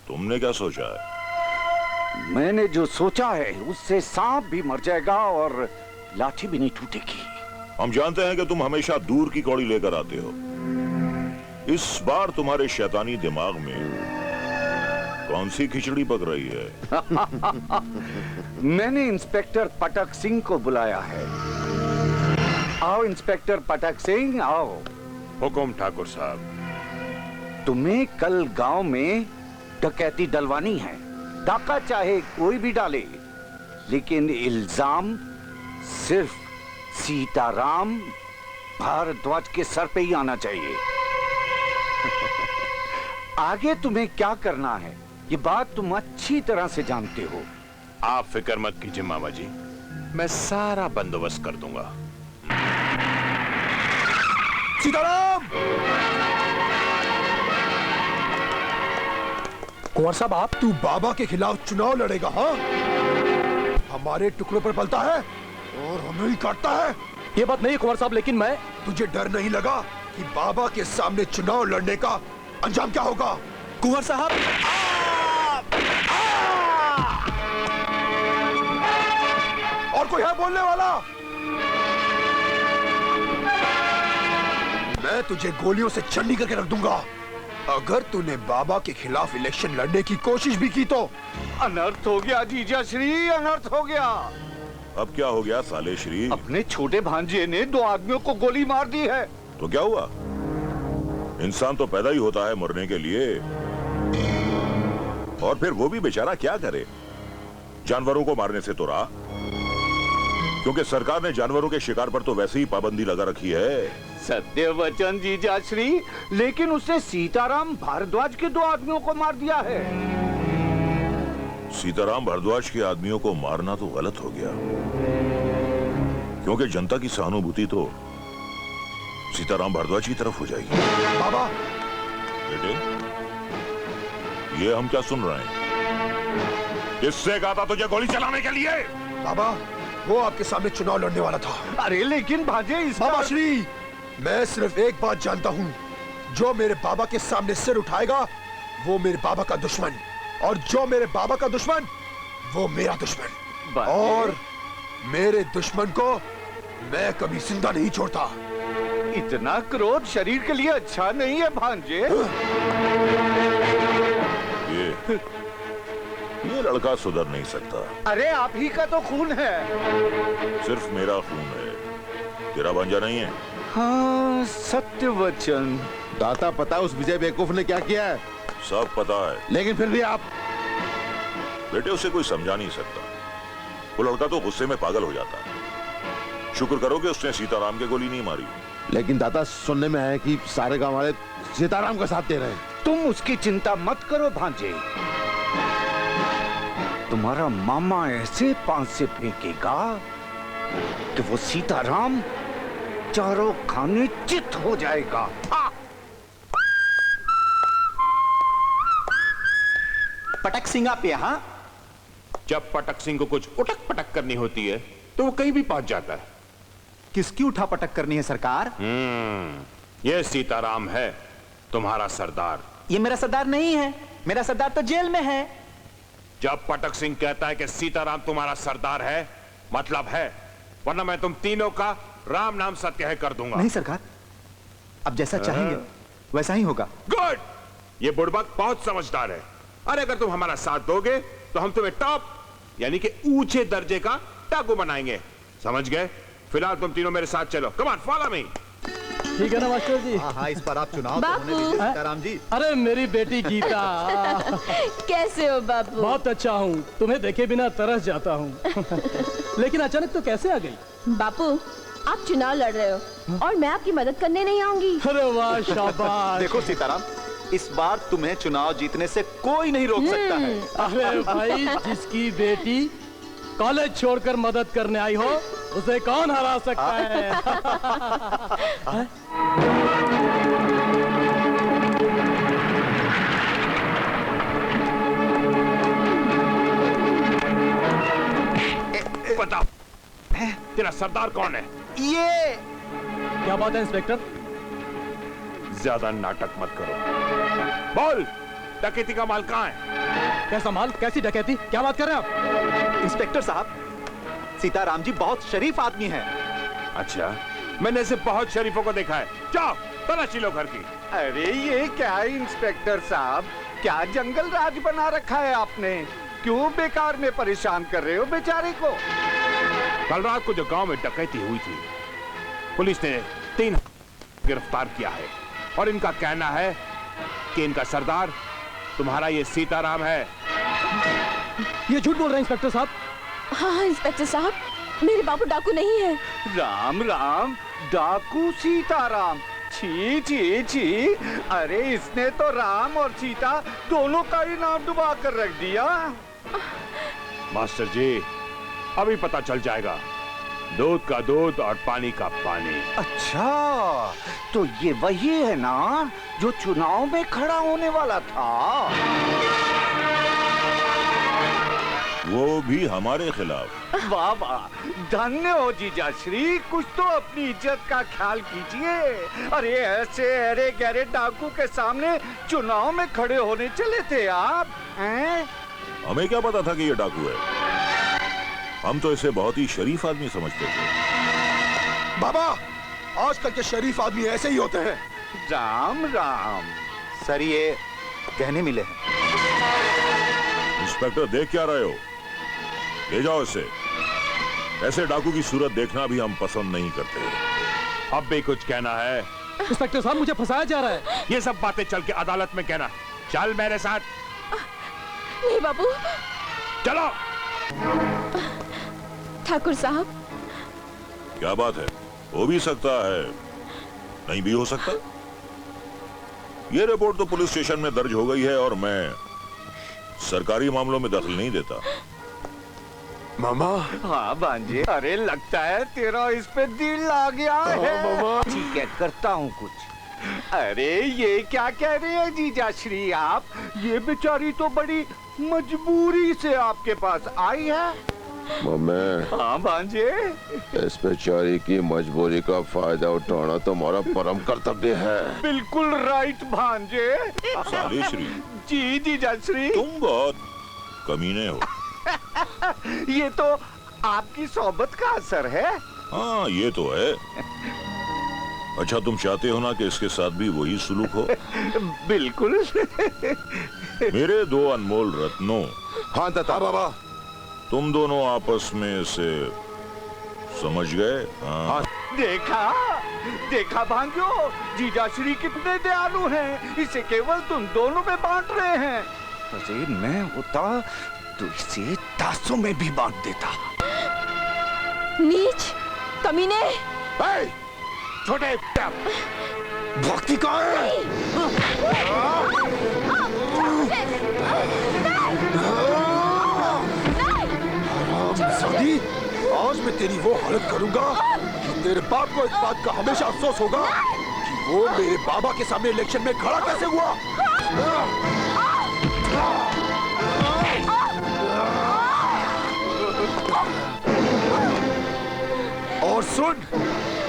तुमने क्या सोचा है? मैंने जो सोचा है उससे सांप भी मर जाएगा और लाठी भी नहीं टूटेगी। हम जानते हैं कि तुम हमेशा दूर की कौड़ी लेकर आते हो। इस बार तुम्हारे शैतानी दिमाग में कौन सी खिचड़ी पक रही है? मैंने इंस्पेक्टर पटक सिंह को बुलाया है। आओ इंस्पेक्टर पटक सिंह, आओ। हुकुम ठाकुर साहब। तुम्हें कल गांव में डकैती डलवानी है। डाका चाहे कोई भी डाले, लेकिन इल्जाम सिर्फ सीताराम भारद्वाज के सर पे ही आना चाहिए। आगे तुम्हें क्या करना है ये बात तुम अच्छी तरह से जानते हो। आप फिक्र मत कीजिए मामा जी, मैं सारा बंदोबस्त कर दूंगा। सीताराम! कुंवर साहब आप? तू बाबा के खिलाफ चुनाव लड़ेगा? हाँ, हमारे टुकड़ों पर पलता है और हमें ही काटता है। ये बात नहीं कुंवर साहब, लेकिन मैं... तुझे डर नहीं लगा कि बाबा के सामने चुनाव लड़ने का अंजाम क्या होगा? कुंवर साहब! और कोई है बोलने वाला? मैं तुझे गोलियों से चन्नी करके रख दूंगा अगर तूने बाबा के खिलाफ इलेक्शन लड़ने की कोशिश भी की तो। अनर्थ हो गया जीजा श्री, अनर्थ हो गया। अब क्या हो गया साले श्री? अपने छोटे भांजे ने 2 आदमियों को गोली मार दी है। तो क्या हुआ? इंसान तो पैदा ही होता है मरने के लिए, और फिर वो भी बेचारा क्या करे? जानवरों को मारने से तो रहा, क्योंकि सरकार ने जानवरों के शिकार पर तो वैसे ही पाबंदी लगा रखी है। सत्य वचन जीजा श्री, लेकिन उसने सीताराम भारद्वाज के 2 आदमियों को मार दिया है। सीताराम भारद्वाज के आदमियों को मारना तो गलत हो गया, क्योंकि जनता की सहानुभूति तो सीताराम भारद्वाज की तरफ हो जाएगी। बाबा! बेटे, ये हम क्या सुन रहे हैं? किससे कहा था तुझे गोली चलाने के लिए? बाबा, वो आपके सामने चुनाव लड़ने वाला था। अरे लेकिन भांजे बाबा श्री, मैं सिर्फ एक बात जानता हूँ, जो मेरे बाबा के सामने सिर उठाएगा वो मेरे बाबा का दुश्मन, और जो मेरे बाबा का दुश्मन वो मेरा दुश्मन, और मेरे दुश्मन को मैं कभी जिंदा नहीं छोड़ता। इतना क्रोध शरीर के लिए अच्छा नहीं है भांजे। ये लड़का सुधर नहीं सकता। अरे आप ही का तो खून है। सिर्फ मेरा खून है, तेरा भांजा नहीं है। हाँ, सत्य वचन। दाता, पता उस विजय बेवकूफ ने क्या किया है? सब पता है, लेकिन फिर भी आप... बेटे, उसे कोई समझा नहीं सकता। वो लड़का तो गुस्से में पागल हो जाता है। शुक्र करो कि उसने सीताराम के गोली नहीं मारी। लेकिन दाता, सुनने में है कि सारे गांव वाले सीताराम का साथ दे रहे हैं। तुम उसकी चिंता मत करो भांजे, तुम्हारा मामा ऐसे 5 से फेंकेगा कि वो सीताराम चारों खाने चित हो जाएगा। पटक सिंह आप यहाँ? जब पटक सिंह को कुछ उटक पटक करनी होती है तो वो कहीं भी पहुंच जाता है। किसकी उठा पटक करनी है सरकार? ये सीताराम है, तुम्हारा सरदार। ये मेरा सरदार नहीं है, मेरा सरदार तो जेल में है। जब पटक सिंह कहता है कि सीताराम तुम्हारा सरदार है, मतलब है, वरना मैं तुम तीनों का राम नाम सत्य कर दूंगा। नहीं सरकार, अब जैसा चाहेंगे वैसा ही होगा। गुड! ये बुड़बक बहुत समझदार है। अरे अगर तुम हमारा साथ दोगे तो हम तुम्हें टॉप यानी कि ऊंचे दर्जे का डाकू बनाएंगे, समझ गए? फिलहाल तुम तीनों मेरे साथ चलो। Come on, follow me. ठीक है ना मास्टर जी? हाँ, इस पर आप चुनाव बापू। तो होने दीजिए सीताराम जी। अरे मेरी बेटी गीता। कैसे हो बापू? बहुत अच्छा हूँ, तुम्हें देखे बिना तरस जाता हूँ। लेकिन अचानक तो कैसे आ गई? बापू, आप चुनाव लड़ रहे हो और मैं आपकी मदद करने नहीं आऊंगी। अरे वाह, शाबाश। देखो सीताराम, इस बार तुम्हें चुनाव जीतने से कोई नहीं रोक सकता है। अरे भाई, जिसकी बेटी कॉलेज छोड़कर मदद करने आई हो उसे कौन हरा सकता है? बता, तेरा सरदार कौन है? ये क्या बात है इंस्पेक्टर? ज्यादा नाटक मत करो। बोल, डकैती का माल कहाँ है? कैसा माल? कैसी डकैती? क्या बात कर रहे हैं आप? इंस्पेक्टर साहब, सीताराम जी बहुत शरीफ आदमी हैं। अच्छा, मैंने ऐसे बहुत शरीफों को देखा है। जाओ, तलाशी लो घर की। अरे ये क्या है इंस्पेक्टर साहब, क्या जंगल राज बना रखा है आपने? क्यों बेकार में परेशान कर रहे हो बेचारे को? कल रात को जो गांव में डकैती हुई थी, पुलिस ने 3 गिरफ्तार किया है और इनका कहना है कि इनका सरदार तुम्हारा ये सीताराम है। ये झूठ बोल रहे हैं इंस्पेक्टर साहब। हाँ इंस्पेक्टर साहब, मेरे बाबू डाकू नहीं है। राम राम, डाकू सीताराम, छी छी छी। अरे इसने तो राम और सीता दोनों का ही नाम डुबा कर रख दिया। मास्टर जी, अभी पता चल जाएगा, दूध का दूध और पानी का पानी। अच्छा, तो ये वही है ना जो चुनाव में खड़ा होने वाला था? वो भी हमारे खिलाफ। वाह वाह, धन्य हो जीजा श्री, कुछ तो अपनी इज्जत का ख्याल कीजिए। अरे ऐसे अरे गहरे डाकू के सामने चुनाव में खड़े होने चले थे आप हैं? हमें क्या पता था कि ये डाकू है? हम तो इसे बहुत ही शरीफ आदमी समझते थे। बाबा, आजकल के शरीफ आदमी ऐसे ही होते हैं। राम राम। सर ये गहने मिले हैं। इंस्पेक्टर, देख क्या रहे हो? ले जाओ इसे। ऐसे डाकू की सूरत देखना भी हम पसंद नहीं करते। अब भी कुछ कहना है? इंस्पेक्टर साहब, मुझे फंसाया जा रहा है। ये सब बातें चल के अदालत में कहना। चल मेरे साथ। नहीं बाबू। चलो। ठाकुर साहब। क्या बात है? हो भी सकता है, नहीं भी हो सकता। ये रिपोर्ट तो पुलिस स्टेशन में दर्ज हो गई है और मैं सरकारी मामलों में दखल नहीं देता। मामा। हाँ भांजे, अरे लगता है तेरा इस पे दिल आ गया है। मामा। ठीक है, करता हूँ कुछ। अरे ये क्या कह रहे हैं जीजा श्री आप? ये बेचारी तो बड़ी मजबूरी से आपके पास आई है। मम्मी। हाँ भांजे। इस बेचारी की मजबूरी का फायदा उठाना तुम्हारा परम कर्तव्य है। बिल्कुल राइट भांजे। सालेश्री। जी जीजा श्री। तुम बहुत कमीने हो। ये तो आपकी सोबत का असर है। हाँ ये तो है। अच्छा, तुम चाहते हो ना कि इसके साथ भी वही सुलूक हो? बिल्कुल। मेरे 2 अनमोल रत्नों। हाँ ताता। बाबा, तुम दोनों आपस में से समझ गए? हाँ। देखा देखा भांजो, जीजा श्री कितने दयालु हैं। इसे केवल तुम दोनों में बांट रहे हैं। अरे मैं होता तो इसे तासों में भी बांट देता। नीच, कमीने। छोटे भक्ति कहाँ है? सदी, आज मैं तेरी वो हालत करूंगा कि तेरे बाप को इस बात का हमेशा अफसोस होगा कि वो मेरे बाबा के सामने इलेक्शन में खड़ा कैसे हुआ। और सुन,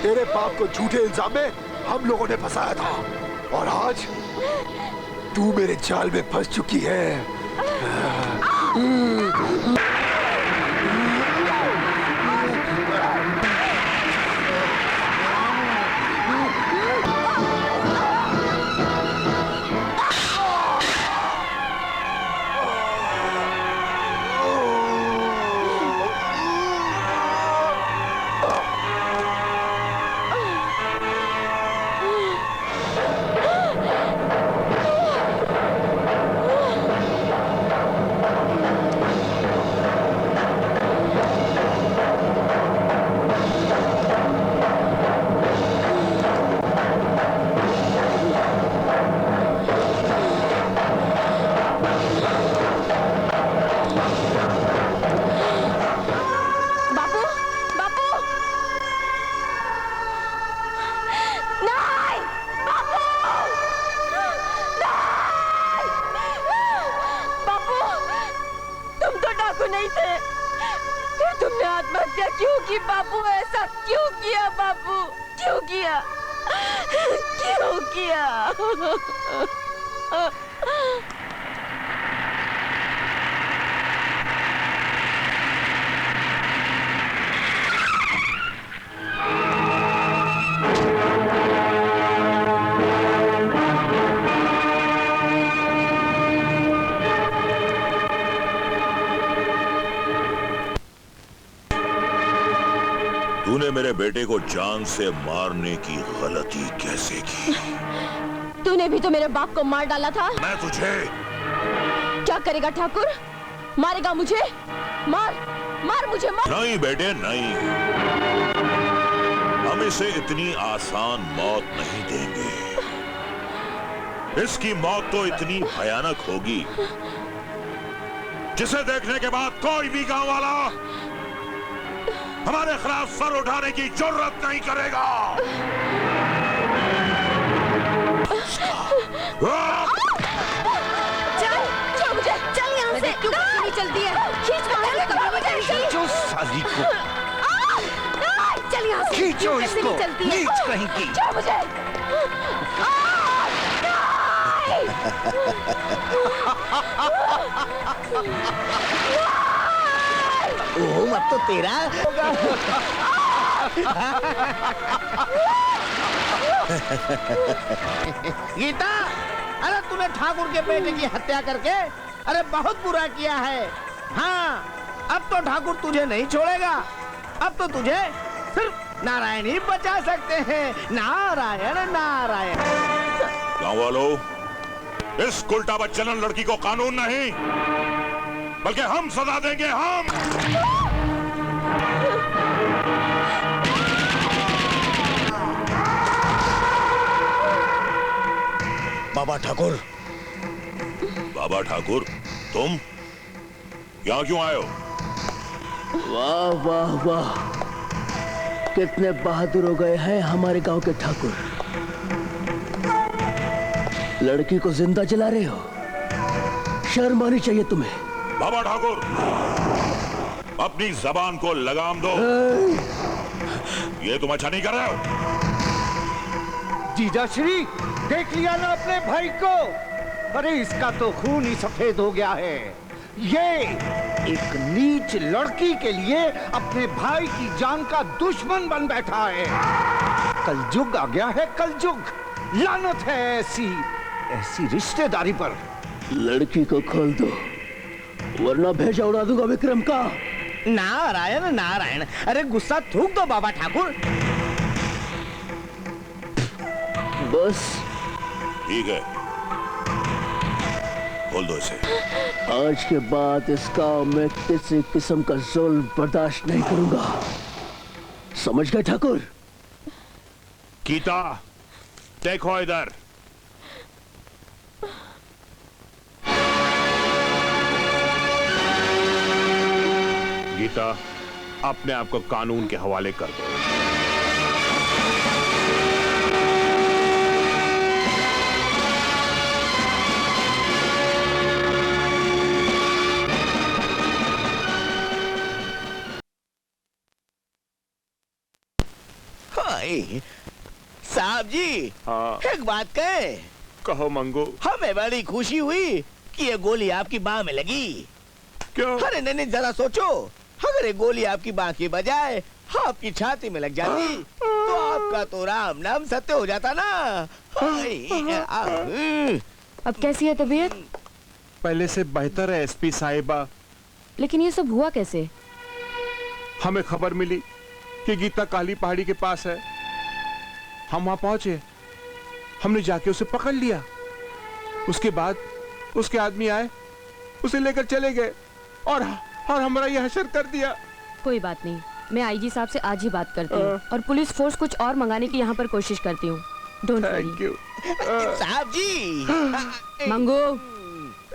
तेरे बाप को झूठे इल्जाम में हम लोगों ने फंसाया था और आज तू मेरे जाल में फंस चुकी है। नहीं थे, फिर तुमने आत्महत्या क्यों की बापू? ऐसा क्यों किया बापू? क्यों किया? क्यों किया? तूने मेरे बेटे को जान से मारने की गलती कैसे की? तूने भी तो मेरे बाप को मार डाला था। मैं तुझे क्या करेगा ठाकुर? मारेगा मुझे? मार मार मुझे मार। नहीं बेटे नहीं, हम इसे इतनी आसान मौत नहीं देंगे। इसकी मौत तो इतनी भयानक होगी जिसे देखने के बाद कोई भी गांव वाला हमारे खिलाफ सर उठाने की जरूरत नहीं करेगा। चल छोड़ मुझे, चल यहाँ से। क्यों नहीं चलती है? खींच मुझे, खींचो साली को, चल यहाँ से। खींचो इसको, नीच कहीं की। छोड़ मुझे। ओह, अब तो तेरा होगा। गीता, अरे तूने ठाकुर के बेटे की हत्या करके अरे बहुत बुरा किया है। हाँ, अब तो ठाकुर तुझे नहीं छोड़ेगा। अब तो तुझे सिर्फ नारायण ही बचा सकते हैं। नारायण नारायण। गांव वालों, इस उल्टा बच्चन लड़की को कानून नहीं बल्कि हम सजा देंगे। हम बाबा ठाकुर। बाबा ठाकुर, तुम यहाँ क्यों आए हो? वाह वाह वाह, कितने बहादुर हो गए हैं हमारे गांव के ठाकुर। लड़की को जिंदा जला रहे हो, शर्म आनी चाहिए तुम्हें। बाबा ठाकुर, अपनी जबान को लगाम दो। ये तुम अच्छा नहीं कर रहे हो। जीजाश्री, देख लिया ना अपने भाई को? अरे इसका तो खून ही सफेद हो गया है। ये एक नीच लड़की के लिए अपने भाई की जान का दुश्मन बन बैठा है। कलयुग आ गया है, कलयुग। लानत है ऐसी रिश्तेदारी पर। लड़की को खोल दो वरना भेजा उड़ा दूंगा विक्रम का। नारायण नारायण। अरे गुस्सा थूक दो बाबा ठाकुर। बस ठीक है, खोल दो इसे। आज के बाद इस गांव में किसी किस्म का जुल्म बर्दाश्त नहीं करूंगा, समझ गए ठाकुर? गीता, देखो इधर। गीता, अपने आप को कानून के हवाले कर दो। साहब जी, हाँ। एक बात कहे? कहो मंगू। हमें बड़ी खुशी हुई कि ये गोली आपकी बाह में लगी। क्यों? अरे नहीं जरा सोचो, अगर ये गोली आपकी बाह की बजाय आपकी छाती में लग जाती तो आपका तो राम नाम सत्य हो जाता ना। अब कैसी है तबीयत? पहले से बेहतर है एसपी साहिबा। लेकिन ये सब हुआ कैसे? हमें खबर मिली कि गीता काली पहाड़ी के पास है। हम वहां पहुंचे, हमने जाके उसे पकड़ लिया। उसके बाद उसके आदमी आए, उसे लेकर चले गए और हमारा ये हशर कर दिया। कोई बात नहीं, मैं आईजी साहब से आज ही बात करती हूँ और पुलिस फोर्स कुछ और मंगाने की यहाँ पर कोशिश करती हूँ। Don't worry. थैंक यू साहब जी। मंगू,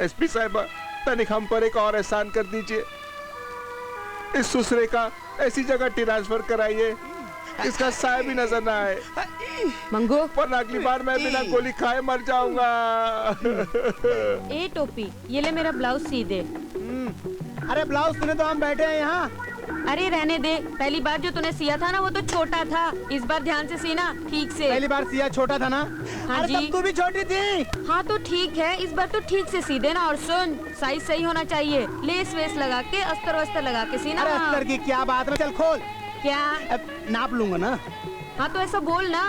एसपी साहिबा, तनिक हम पर एक और एहसान कर दीजिए। इस सुसरे का ऐसी जगह ट्रांसफर कराइए इसका साया भी नजर ना आए। मंगू, पर अगली बार मैं बिना गोली खाए मर जाऊंगा। ए टोपी, ये ले मेरा ब्लाउज सी दे। अरे ब्लाउज तूने तो हम बैठे हैं यहाँ। अरे रहने दे, पहली बार जो तूने सिया था ना वो तो छोटा था, इस बार ध्यान से सीना ठीक से। पहली बार सिया छोटा था ना? हाँ अरे जी। तब तू भी छोटी थी। हाँ तो ठीक है, इस बार तो ठीक से सी देना। और सुन, साइज सही होना चाहिए, लेस वेस लगा के अस्तर वस्तर लगा के सीना। अरे अस्तर की क्या बात है, चल खोल। क्या? नाप लूंगा ना। हाँ तो ऐसा बोल ना।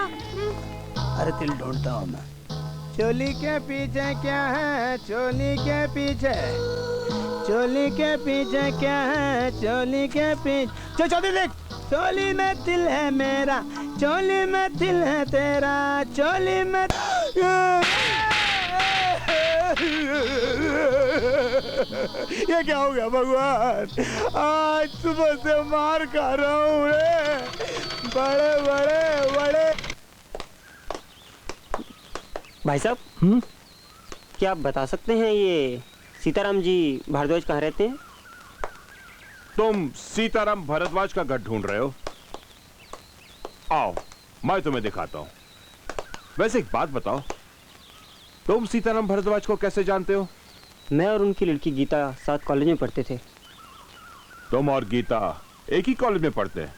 अरे तिल ढूंढता हूँ मैं। चोली के पीछे क्या है, चोली के पीछे, चोली के पीछे क्या है, चोली के पीछे। चोली देख, चोली में दिल है मेरा, चोली में दिल है तेरा, चोली में। ये क्या हो गया भगवान, आज सुबह से मार खा रहा हूँ रे। बड़े बड़े बड़े भाई साहब, क्या आप बता सकते हैं ये सीताराम जी भारद्वाज कहाँ रहते हैं? तुम सीताराम भारद्वाज का घर ढूंढ रहे हो? आओ, मैं तुम्हें दिखाता हूं। वैसे एक बात बताओ, तुम सीताराम भारद्वाज को कैसे जानते हो? मैं और उनकी लड़की गीता साथ कॉलेज में पढ़ते थे। तुम और गीता एक ही कॉलेज में पढ़ते हैं?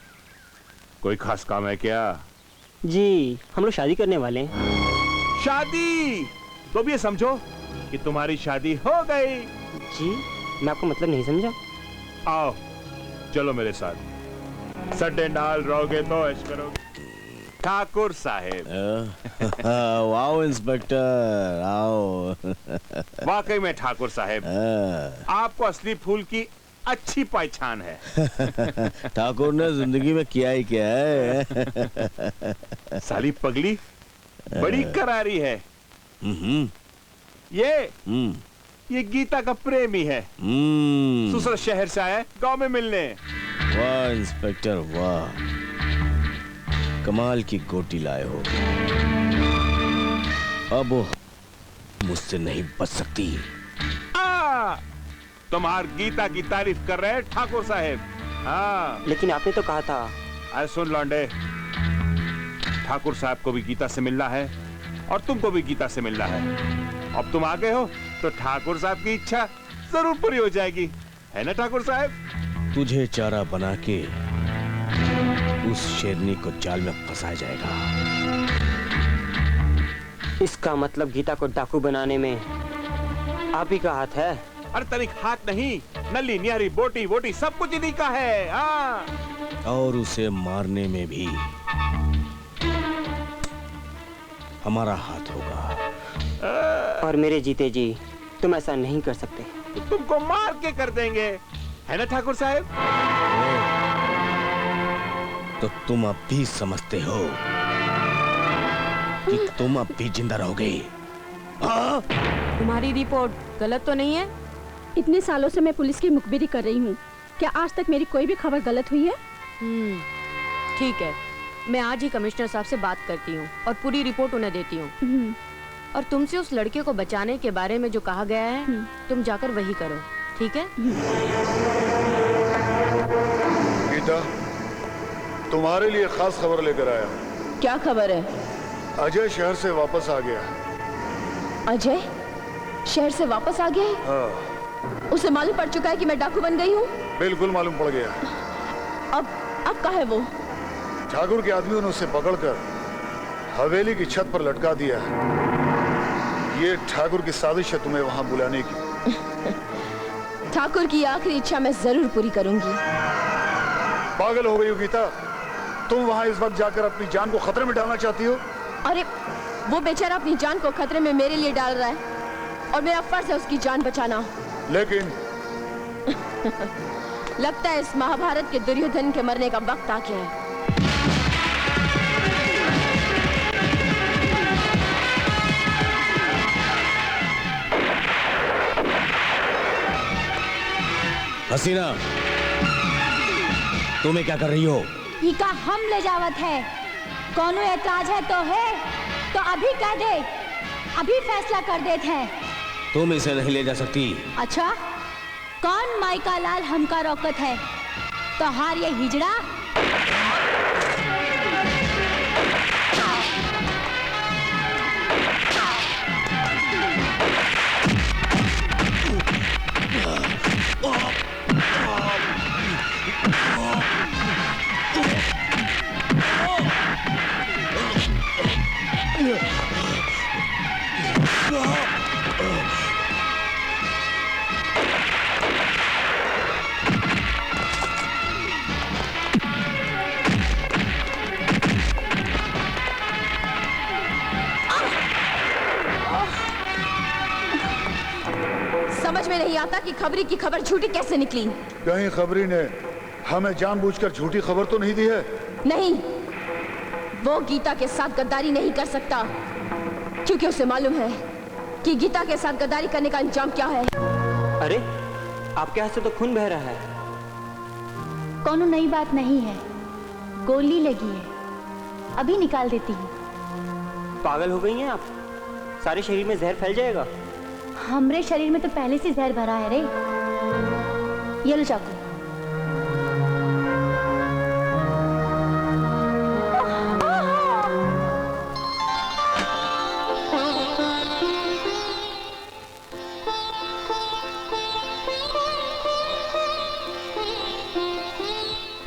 कोई खास काम है क्या? जी, हम लोग शादी करने वाले हैं। शादी? तुम ये समझो कि तुम्हारी शादी हो गई। जी, मैं आपको मतलब नहीं समझा। आओ, चलो मेरे साथ। सड्डे नाल रहोगे तो ऐश करोगे। ठाकुर साहेब। वाओ इंस्पेक्टर, आओ। वाकई में ठाकुर साहेब, आपको असली फूल की अच्छी पहचान है। ठाकुर ने जिंदगी में किया ही क्या है। साली पगली बड़ी करारी है। ये गीता का प्रेमी है। दूसरा शहर से आया गांव में मिलने। वाह इंस्पेक्टर वाह, कमाल की गोटी लाए हो। अब वो मुझसे नहीं बच सकती। तुम्हार गीता की तारीफ कर रहे हैं ठाकुर साहेब। हाँ, लेकिन आपने तो कहा था। अरे सुन लौंडे, ठाकुर साहब को भी गीता से मिलना है और तुमको भी गीता से मिलना है। अब तुम आ गए हो तो ठाकुर साहब की इच्छा जरूर पूरी हो जाएगी, है ना ठाकुर साहब? तुझे चारा बना के उस शेरनी को जाल में फंसाया जाएगा। इसका मतलब गीता को डाकू बनाने में आप ही का हाथ है? अरे तनिक हाथ नहीं, नली न्यारी बोटी वोटी सब कुछ इन्हीं का है। हाँ, और उसे मारने में भी हमारा हाथ होगा। और मेरे जीते जी तुम ऐसा नहीं कर सकते। तो तुमको मार के कर देंगे, है ना ठाकुर साहब? तो तुम अब भी समझते हो कि तुम अब भी जिंदा रहोगे? तुम्हारी रिपोर्ट गलत तो नहीं है? इतने सालों से मैं पुलिस की मुखबिरी कर रही हूँ, क्या आज तक मेरी कोई भी खबर गलत हुई है? ठीक है, मैं आज ही कमिश्नर साहब से बात करती हूँ और पूरी रिपोर्ट उन्हें देती हूँ। और तुमसे उस लड़के को बचाने के बारे में जो कहा गया है, तुम जाकर वही करो, ठीक है? गीता, तुम्हारे लिए खास खबर लेकर आया। क्या खबर है? अजय शहर से वापस आ गया। अजय शहर से वापस आ गया? हाँ। उसे मालूम पड़ चुका है कि मैं डाकू बन गई हूँ? बिल्कुल मालूम पड़ गया। अब कहाँ है वो? ठाकुर के आदमियों ने उसे पकड़कर हवेली की छत पर लटका दिया है। ये ठाकुर की साजिश है तुम्हें वहां बुलाने की। ठाकुर की आखिरी इच्छा मैं जरूर पूरी करूंगी। पागल हो गई हो गीता, तुम वहां इस वक्त जाकर अपनी जान को खतरे में डालना चाहती हो? अरे वो बेचारा अपनी जान को खतरे में मेरे लिए डाल रहा है और मेरा फर्ज है उसकी जान बचाना। लेकिन लगता है इस महाभारत के दुर्योधन के मरने का वक्त आ गया है। हसीना, तुम्हें क्या कर रही हो? इका हम ले जावत है, कौनो एतराज है तो अभी कह दे, अभी फैसला कर देते हैं। तुम इसे नहीं ले जा सकती। अच्छा, कौन माई का लाल हमका रोकत है? तो हार ये हिजड़ा। समझ में नहीं आता कि खबरी की खबर झूठी कैसे निकली। कहीं खबरी ने हमें जानबूझकर झूठी खबर तो नहीं दी है? नहीं, वो गीता के साथ गद्दारी नहीं कर सकता, क्योंकि उसे मालूम है कि गीता के साथ गद्दारी करने का अंजाम क्या है। अरे, आपके हाथ से तो खून बह रहा है। कोनो नई बात नहीं है, गोली लगी है, अभी निकाल देती हूँ। पागल हो गई हैं आप? सारे शरीर में जहर फैल जाएगा। हमरे शरीर में तो पहले से जहर भरा है रे। ये लो चाकू।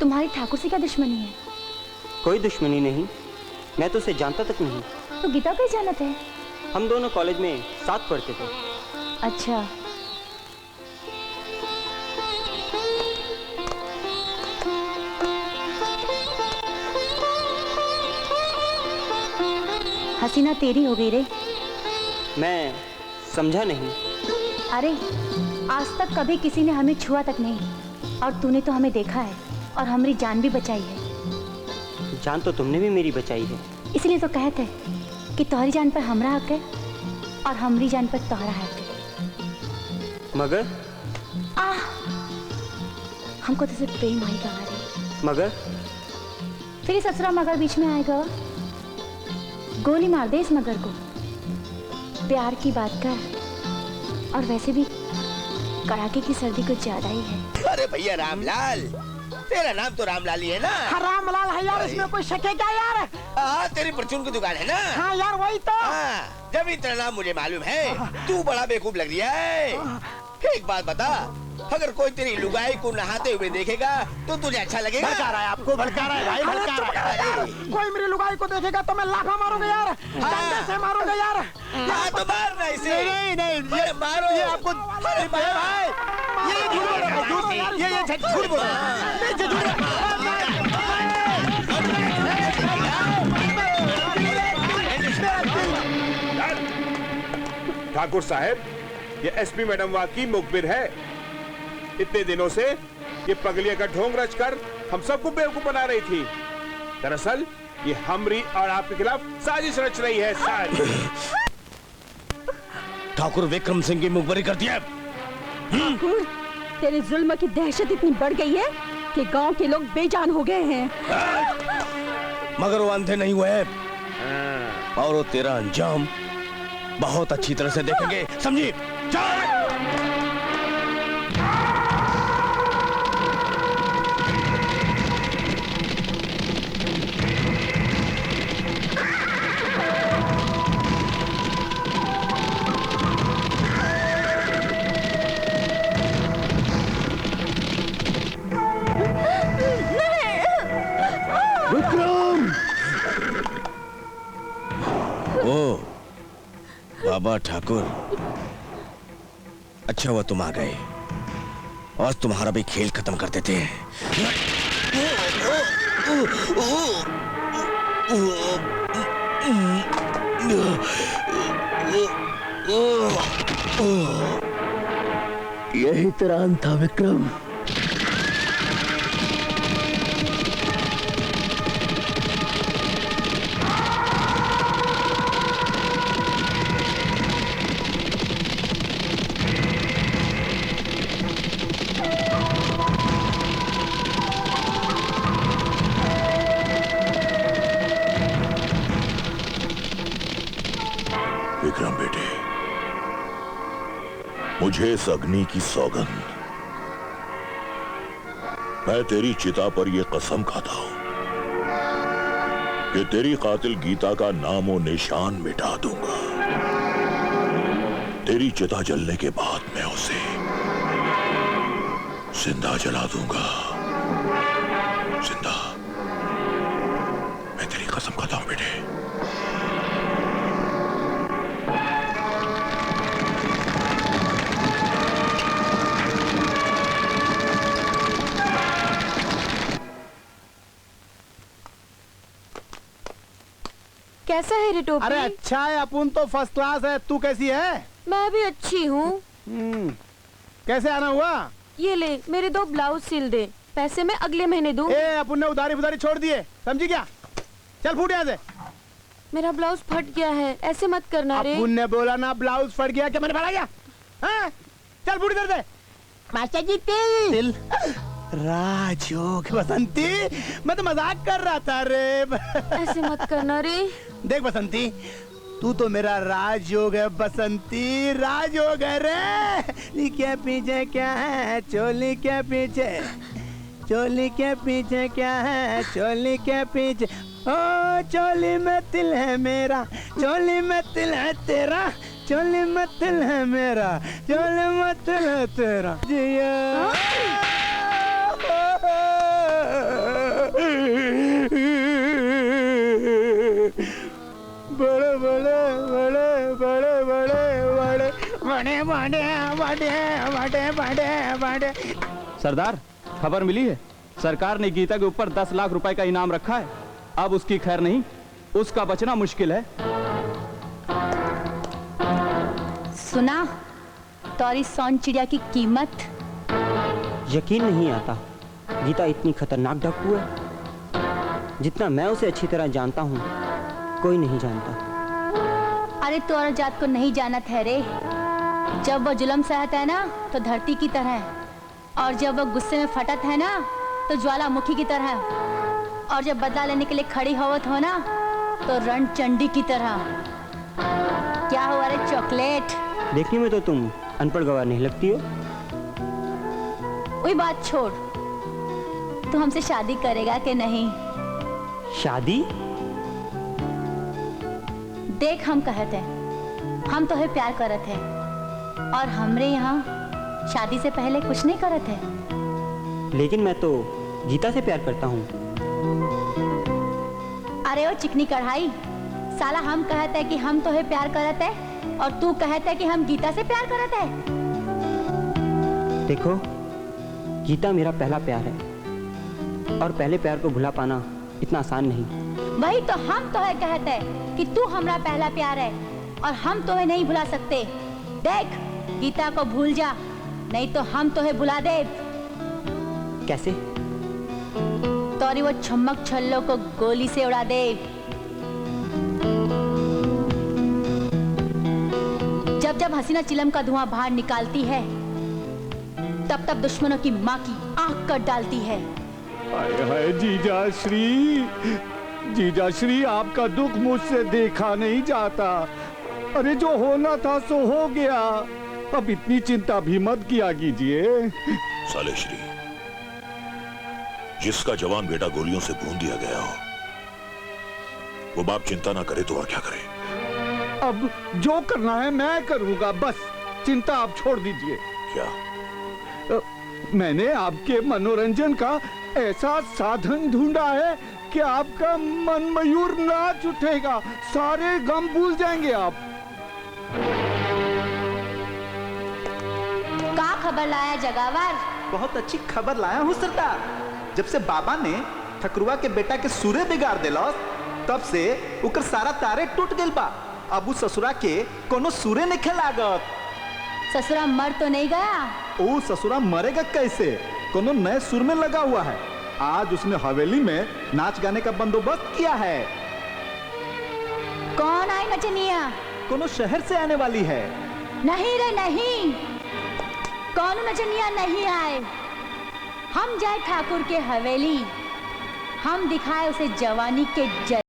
तुम्हारी ठाकुर से क्या दुश्मनी है? कोई दुश्मनी नहीं, मैं तो उसे जानता तक नहीं। तो गीता को ही जानत है? हम दोनों कॉलेज में साथ पढ़ते थे। अच्छा, हसीना तेरी हो गई रे। मैं समझा नहीं। अरे, आज तक कभी किसी ने हमें छुआ तक नहीं, और तूने तो हमें देखा है और हमारी जान भी बचाई है। जान तो तुमने भी मेरी बचाई है। इसलिए तो कहते कि तुम्हारी जान पर हमरा हक है और हमारी जान पर तुम्हारा हक है। मगर हमको तुझसे प्रेम आएगा रे। मगर फिर इस ससुरा मगर बीच में आएगा। गोली मार दे इस मगर को। प्यार की बात कर, और वैसे भी कड़ाके की सर्दी कुछ ज्यादा ही है। अरे भैया रामलाल, तेरा नाम तो रामलाल ही है ना? हाँ, रामलाल है यार, इसमें कोई शक है क्या यार? हाँ, तेरी परचून की दुकान है ना? हाँ यार, वही तो। हाँ, जब इतना नाम मुझे मालूम है, तू बड़ा बेवकूफ लग रहा है। एक बात बता, अगर कोई तेरी लुगाई को नहाते हुए देखेगा तो तुझे अच्छा लगेगा? भड़का रहा है आपको, भड़का रहा है भाई, भड़का रहा है। कोई मेरी लुगाई को देखेगा तो मैं लाफा मारूंगा यार, डंडे से मारूंगा यार। हाँ तो मारना इसे। नहीं नहीं, ये मारो। ये आपको अरे भाई, ये झूठ बोल रहा है, ये झूठ बोल रहा है। ठाकुर साहब, ये एसपी मैडम वाकई मुखबिर है। इतने दिनों से ये पगलिया का ढोंग रचकर हम सबको बेवकूफ बना रही थी। दरअसल ये हमरी और आपके खिलाफ साजिश रच रही है। साजिश। ठाकुर विक्रम सिंह की मुखबरी कर दिया। ठाकुर, तेरे जुल्म की दहशत इतनी बढ़ गई है कि गांव के लोग बेजान हो गए हैं। मगर वो अंधे नहीं हुए हैं, और वो तेरा अंजाम बहुत अच्छी तरह से देखेंगे, समझी? विक्रम! ओ बाबा ठाकुर, अच्छा हुआ तुम आ गए, और तुम्हारा भी खेल खत्म कर देते हैं। यही तेरा अंत था विक्रम। विक्रम बेटे, मुझे इस अग्नि की सौगंध, मैं तेरी चिता पर यह कसम खाता हूं कि तेरी कातिल गीता का नामो निशान मिटा दूंगा। तेरी चिता जलने के बाद मैं उसे जिंदा जला दूंगा। जिंदा। मैं तेरी कसम खाता हूं बेटे। कैसा है रे टोपी? अरे अच्छा है, अपुन तो फर्स्ट क्लास है। तू कैसी है? मैं भी अच्छी हूँ। कैसे आना हुआ? ये ले मेरे 2 ब्लाउज सिल दे, पैसे मैं अगले महीने दूँ। अपुन ने उधारी बुधारी छोड़ दिए, समझी क्या? चल फूट यहाँ से। मेरा ब्लाउज फट गया है, ऐसे मत करना रे। अपुन ने बोला ना ब्लाउज फट गया, क्या मैंने फटा गया? हाँ? चल फूट इधर से। मास्टर जी तिल। राजयोग बसंती, मैं तो मजाक कर रहा था रे। ऐसे मत करना रे। देख बसंती, तू तो मेरा राजयोग है बसंती, राजयोग है रे। ली के पीछे क्या है, चोली के पीछे, चोली के पीछे क्या है, चोली के पीछे। ओ चोली में तिल है मेरा, चोली में तिल है तेरा, चोली में तिल है मेरा, चोली में तिल है तेरा। जिया बड़े बड़े बड़े बड़े बड़े बड़े बड़े बड़े बड़े बड़े बड़े। सरदार, खबर मिली है, सरकार ने गीता के ऊपर 10 लाख रुपए का इनाम रखा है। अब उसकी खैर नहीं, उसका बचना मुश्किल है। सुना तोरी सोन चिड़िया की कीमत? यकीन नहीं आता, गीता इतनी खतरनाक डाकू है। जितना मैं उसे अच्छी तरह जानता हूँ, कोई नहीं जानता। अरे तोरा जात को नहीं जाना ठहरे। जब वो जुल्म सहता है ना तो धरती की तरह, और जब वो गुस्से में फटत है ना तो ज्वालामुखी की तरह, और जब बदला लेने के लिए खड़ी होवत हो ना तो रणचंडी की तरह। क्या हुआ रे चॉकलेट? देखने में तो तुम अनपढ़ गवार नहीं लगती हो। वही बात छोड़, तू हमसे शादी करेगा कि नहीं? शादी? देख हम कहते हैं, हम तो है प्यार करत है, और हमरे यहाँ शादी से पहले कुछ नहीं करत है। लेकिन मैं तो गीता से प्यार करता हूँ। अरे ओ चिकनी कढ़ाई, साला हम कहते हैं कि हम तो है प्यार करत है, और तू कहते है कि हम गीता से प्यार करत है। देखो, गीता मेरा पहला प्यार है, और पहले प्यार को भुला पाना इतना आसान नहीं। वही तो हम तो है कहते हैं कि तू हमारा पहला प्यार है, और हम तो है नहीं भुला सकते। देख, गीता को भूल जा, नहीं तो हम तो है भुला दे। कैसे? तोरी वो छम्मक छल्लो को गोली से उड़ा दे। जब जब हसीना चिलम का धुआं बाहर निकालती है, तब तब दुश्मनों की माँ की आंख कट डालती है। हाय हाय जीजा श्री, जीजा श्री, आपका दुख मुझसे देखा नहीं जाता। अरे जो होना था सो हो गया, अब इतनी चिंता भी मत किया कीजिए। साले श्री, जिसका जवान बेटा गोलियों से भून दिया गया हो, वो बाप चिंता ना करे तो और क्या करे? अब जो करना है मैं करूंगा, बस चिंता आप छोड़ दीजिए। क्या? मैंने आपके मनोरंजन का ऐसा साधन ढूंढा है कि आपका मन मयूर नाच उठेगा, सारे गम भूल जाएंगे आप। का खबर लाया जगावर? बहुत अच्छी खबर लाया हूँ सरदार। जब से बाबा ने ठकुरवा के बेटा के सूर्य बिगाड़ दिला, तब से उकर सारा तारे टूट गइल बा। अब उ ससुरा के कोनो सूर्य नहीं लागत। ससुरा मर तो नहीं गया? ओ ससुरा मरेगा कैसे? कोनो नए सुर में लगा हुआ है। आज उसने हवेली में नाच गाने का बंदोबस्त किया है। कौन आई नचनिया? कोनो शहर से आने वाली है। नहीं रे नहीं, कौन नचनिया नहीं आए। हम जाए ठाकुर के हवेली, हम दिखाए उसे जवानी के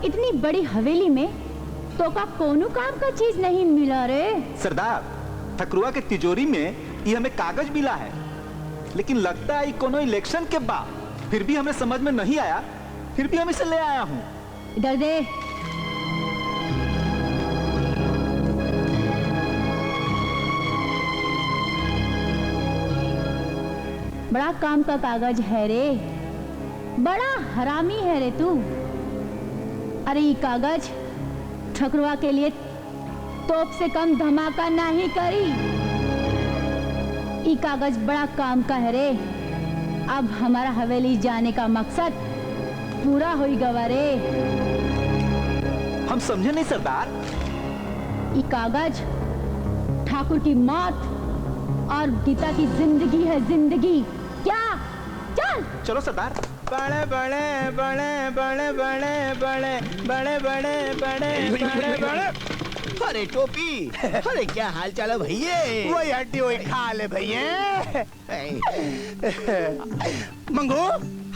इतनी बड़ी हवेली में तो का कोनो काम का चीज नहीं मिला रे। सरदार, ठकुरवा के तिजोरी में ये हमें कागज मिला है, लेकिन लगता है कोनो इलेक्शन के बाद, फिर भी हमें समझ में नहीं आया, फिर भी हम इसे ले आया हूँ। इधर दे। बड़ा काम का कागज है रे, बड़ा हरामी है रे तू। अरे ये कागज ठकुरवा के लिए तोप से कम धमाका नहीं करी। ये कागज बड़ा काम का है रे। अब हमारा हवेली जाने का मकसद पूरा हो गवा रे। हम समझे नहीं सरदार। ये कागज ठाकुर की मौत और गीता की जिंदगी है, जिंदगी। क्या? चल चलो सरदार। बड़े बड़े बड़े बड़े बड़े बड़े बड़े बड़े बड़े बड़े बड़े। अरे टोपी, अरे क्या हाल चाल है भैया? वही हड्डी वही खाल है भैया। मंगू।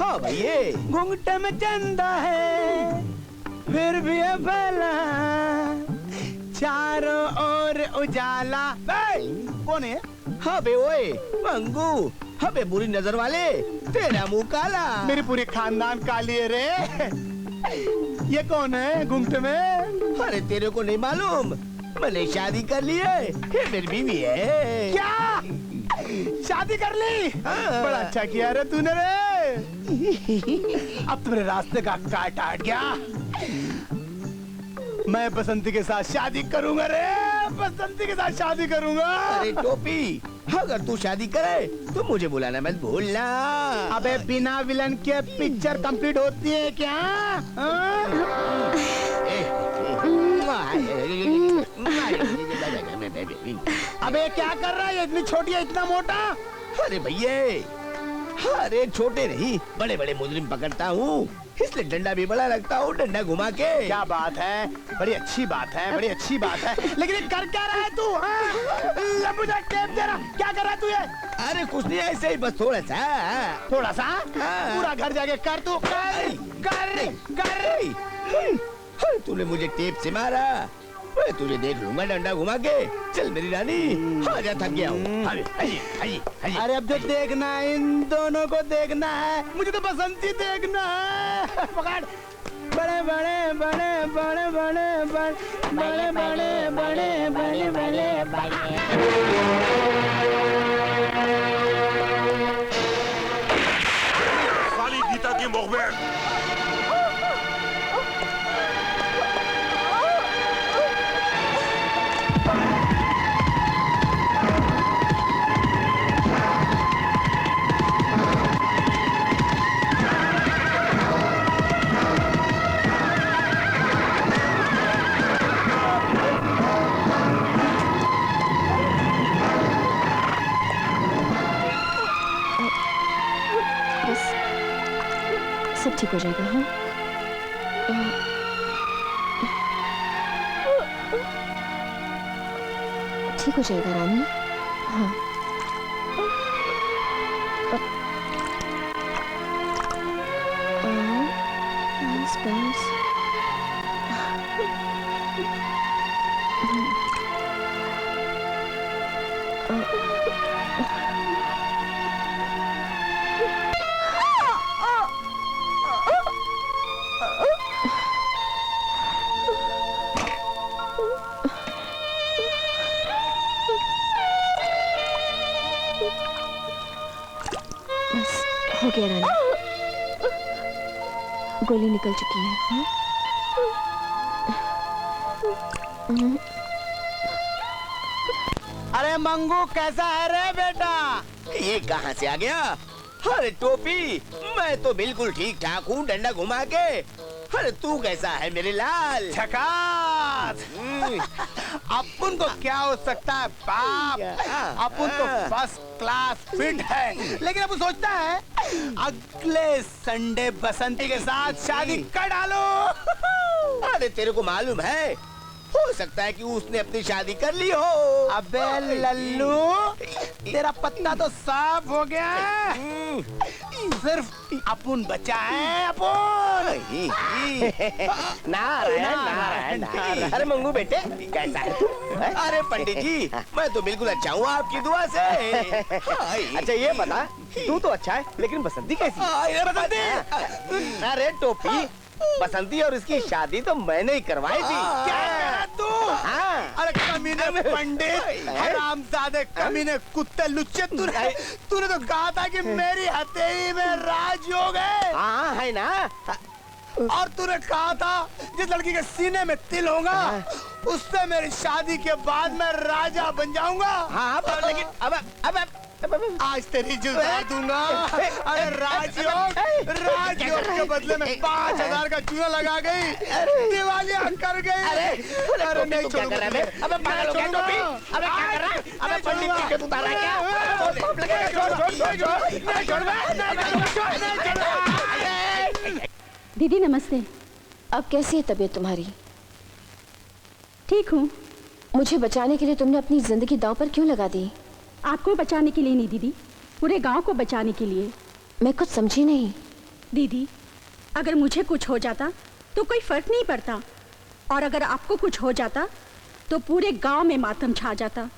हाँ भैया। घूंघटे में चंदा है फिर भी फैला, चारों ओर उजाला। कौन है? हाँ बे ओए मंगू, हाँ बे बुरी नजर वाले, तेरा मुंह काला। मेरी पूरी खानदान काली है रे। ये कौन है घूंघटे में? अरे तेरे को नहीं मालूम, मैंने शादी कर ली है, ये मेरी बीवी है। क्या? शादी कर ली? हाँ। बड़ा अच्छा किया रे तूने रे। अब तुम्हारे रास्ते का काट हट गया। मैं बसंती के साथ शादी करूंगा रे, बसंती के साथ शादी करूंगा। अरे टोपी, अगर तू शादी करे तो मुझे बुलाना मत भूलना। अबे बिना विलन के पिक्चर कंप्लीट होती है क्या? अबे क्या कर रहा है? इतनी छोटी है, इतना मोटा? अरे भैया, अरे छोटे नहीं बड़े बड़े मुजरिम पकड़ता हूँ, इसलिए डंडा भी बड़ा रखता हूँ, डंडा घुमा के। क्या बात है, बड़ी अच्छी बात है, बड़ी अच्छी बात है। लेकिन ये कर क्या रहा है तू? मुझे टेप दे रहा, क्या कर रहा है तू ये? अरे कुछ नहीं, ऐसे ही बस थोड़ा सा। थोड़ा सा? पूरा घर जाके कर तू, कर कर कर। तूने मुझे टेप से मारा, मैं तुझे देख लूंगा डंडा घुमा के। चल मेरी रानी, आजा, थक गया हूँ। अरे अब जो देखना है इन दोनों को देखना है, मुझे तो बसंती देखना है। पकड़। बड़े बड़े बड़े बड़े बड़े बड़े बड़े बड़े बड़े बड़े बड़े। साली गीता की मुखबिर। सब ठीक हो जाएगा। हाँ, ठीक हो जाएगा रानी। हाँ, बस बस। हो गया रानी, गोली निकल चुकी है। अरे मंगू कैसा है रे बेटा? ये कहाँ से आ गया? अरे टोपी, मैं तो बिल्कुल ठीक ठाक हूँ डंडा घुमा के। अरे तू कैसा है मेरे लाल? झकास। अपन को क्या हो सकता है बाप, अपन तो फर्स्ट क्लास फिट है। लेकिन अब सोचता है अगले संडे बसंती के साथ शादी कर डालो। अरे तेरे को मालूम है हो सकता है कि उसने अपनी शादी कर ली हो। अबे लल्लू, तेरा पत्ता तो साफ हो गया है। सिर्फ अपुन बचा है, अपुन। नारायण। अरे मंगू बेटे, कैसा है तू? अरे पंडित जी, मैं तो बिल्कुल अच्छा हूँ आपकी दुआ से। अच्छा ये बता, तू तो अच्छा है, लेकिन बसंती कैसी? बसंती? अरे टोपी, बसंती और इसकी शादी तो मैंने ही करवाई थी। क्या करा तू? अरे कमीने पंडित, हरामजादे कमीने, कुत्ते लुच्चे, तूने तो कहा था कि मेरी हथेली में राजयोग है। हाँ है ना। और तूने कहा था जिस लड़की के सीने में तिल होगा उससे मेरी शादी के बाद मैं राजा बन जाऊंगा। हाँ लेकिन अब आज तेरी जुदा दूंगा। अरे राजयोग के बदले में 5000 का चूना लगा गई, दिवालिया कर गई। अरे नहीं छोड़ूंगा। अबे पागल हो गया टोपी? अबे क्या कर रहा है? अबे पंडित जी के उतारा क्या? दीदी नमस्ते। अब कैसी है तबीयत तुम्हारी? ठीक हूँ। मुझे बचाने के लिए तुमने अपनी जिंदगी दांव पर क्यों लगा दी? आपको बचाने के लिए नहीं दीदी, पूरे गांव को बचाने के लिए। मैं कुछ समझी नहीं। दीदी, अगर मुझे कुछ हो जाता तो कोई फर्क नहीं पड़ता, और अगर आपको कुछ हो जाता तो पूरे गांव में मातम छा जाता,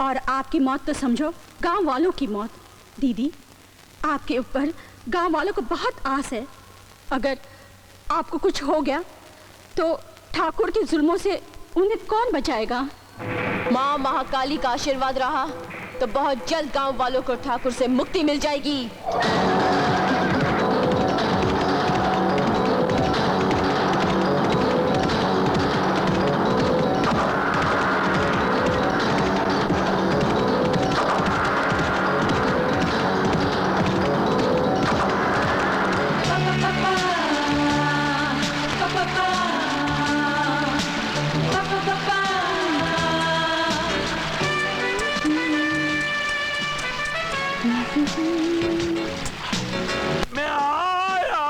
और आपकी मौत तो समझो गांव वालों की मौत। दीदी, आपके ऊपर गांव वालों को बहुत आस है। अगर आपको कुछ हो गया तो ठाकुर के जुल्मों से उन्हें कौन बचाएगा? माँ महाकाली का आशीर्वाद रहा तो बहुत जल्द गांव वालों को ठाकुर से मुक्ति मिल जाएगी। मैं आया।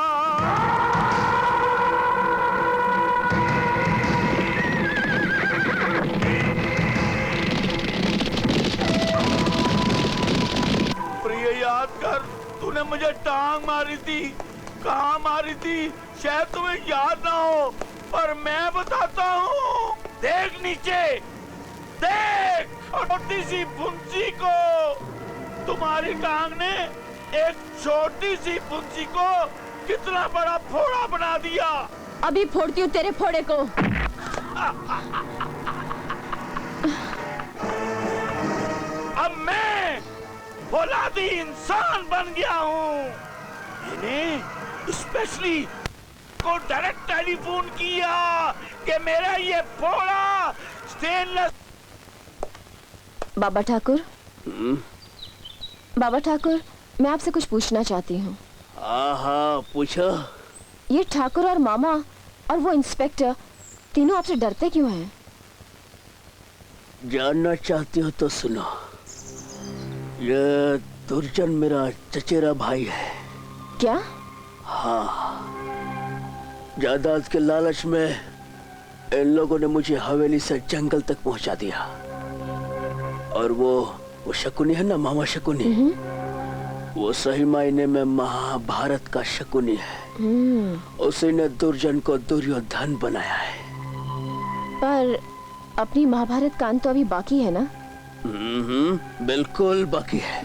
प्रिय, याद कर, तूने मुझे टांग मारी थी। कहाँ मारी थी शायद तुम्हें याद ना हो, पर मैं बताता हूँ। देख नीचे, देख छोटी सी फुंसी को। तुम्हारी टांग ने एक छोटी सी फुंसी को कितना बड़ा फोड़ा बना दिया। अभी फोड़ती हूँ तेरे फोड़े को। अब मैं फौलादी इंसान बन गया हूँ। मैंने स्पेशली को डायरेक्ट टेलीफोन किया कि मेरा ये फोड़ा स्टेनलेस। बाबा ठाकुर, बाबा ठाकुर, मैं आपसे कुछ पूछना चाहती हूँ। हाँ पूछो। ये ठाकुर और मामा और वो इंस्पेक्टर तीनों आपसे डरते क्यों हैं? जानना चाहती हो तो सुनो। ये दुर्जन मेरा चचेरा भाई है। क्या? हाँ, जायदाद के लालच में इन लोगों ने मुझे हवेली से जंगल तक पहुंचा दिया। और वो शकुनी है ना, मामा शकुनी, वो सही मायने में महाभारत का शकुनी है। उसी ने दुर्जन को दुर्योधन बनाया है। पर अपनी महाभारत का अंत तो अभी बाकी है ना? बिल्कुल बाकी है।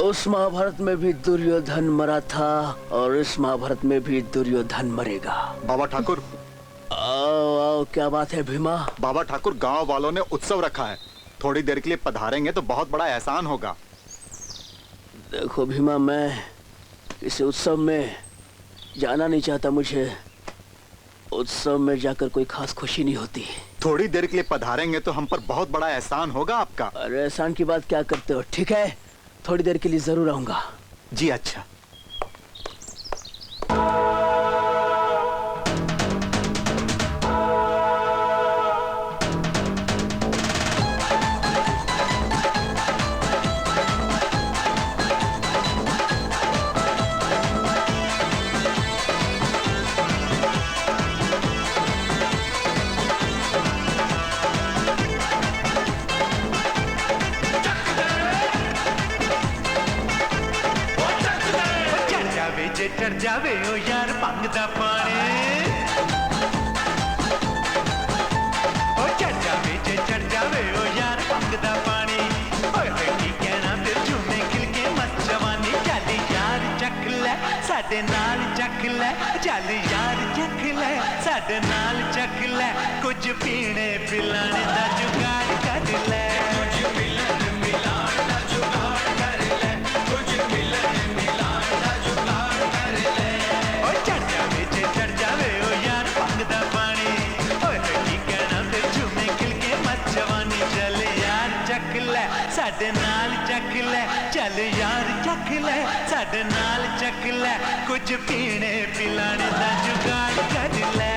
उस महाभारत में भी दुर्योधन मरा था और इस महाभारत में भी दुर्योधन मरेगा। बाबा ठाकुर, आओ आओ, क्या बात है भीमा? बाबा ठाकुर, गांव वालों ने उत्सव रखा है, थोड़ी देर के लिए पधारेंगे तो बहुत बड़ा एहसान होगा। देखो भीमा, मैं इस उत्सव में जाना नहीं चाहता। मुझे उत्सव में जाकर कोई खास खुशी नहीं होती। थोड़ी देर के लिए पधारेंगे तो हम पर बहुत बड़ा एहसान होगा आपका। अरे एहसान की बात क्या करते हो? ठीक है, थोड़ी देर के लिए जरूर आऊंगा। जी अच्छा। चढ़ जावे ओ यार भंग दा पानी ओ चढ़ जावे जे चढ़ जावे ओ यार भंग दा पानी ओए होए की कहना फिर झूमे खिल के मत जवानी चल यार चख ले साडे नाल चख ले चल यार चख ले साडे नाल चख ले कुछ पीने पिलाने दा जुगाड़ कर ले कुछ मिलन मिलान दा जुगाड़ कर ले कुछ मिलन मिलान दा जुगाड़ कर ले ओ चढ़ जावे जे चढ़ जावे ओ यार भंग दा पानी ओए की कहना फिर झूमे खिल के मत जवानी चल यार चख ले साडे नाल चख ले चल यार चख ले साडे नाल चख ले कुछ पीने पिलाने दा जुगाड़ कर ले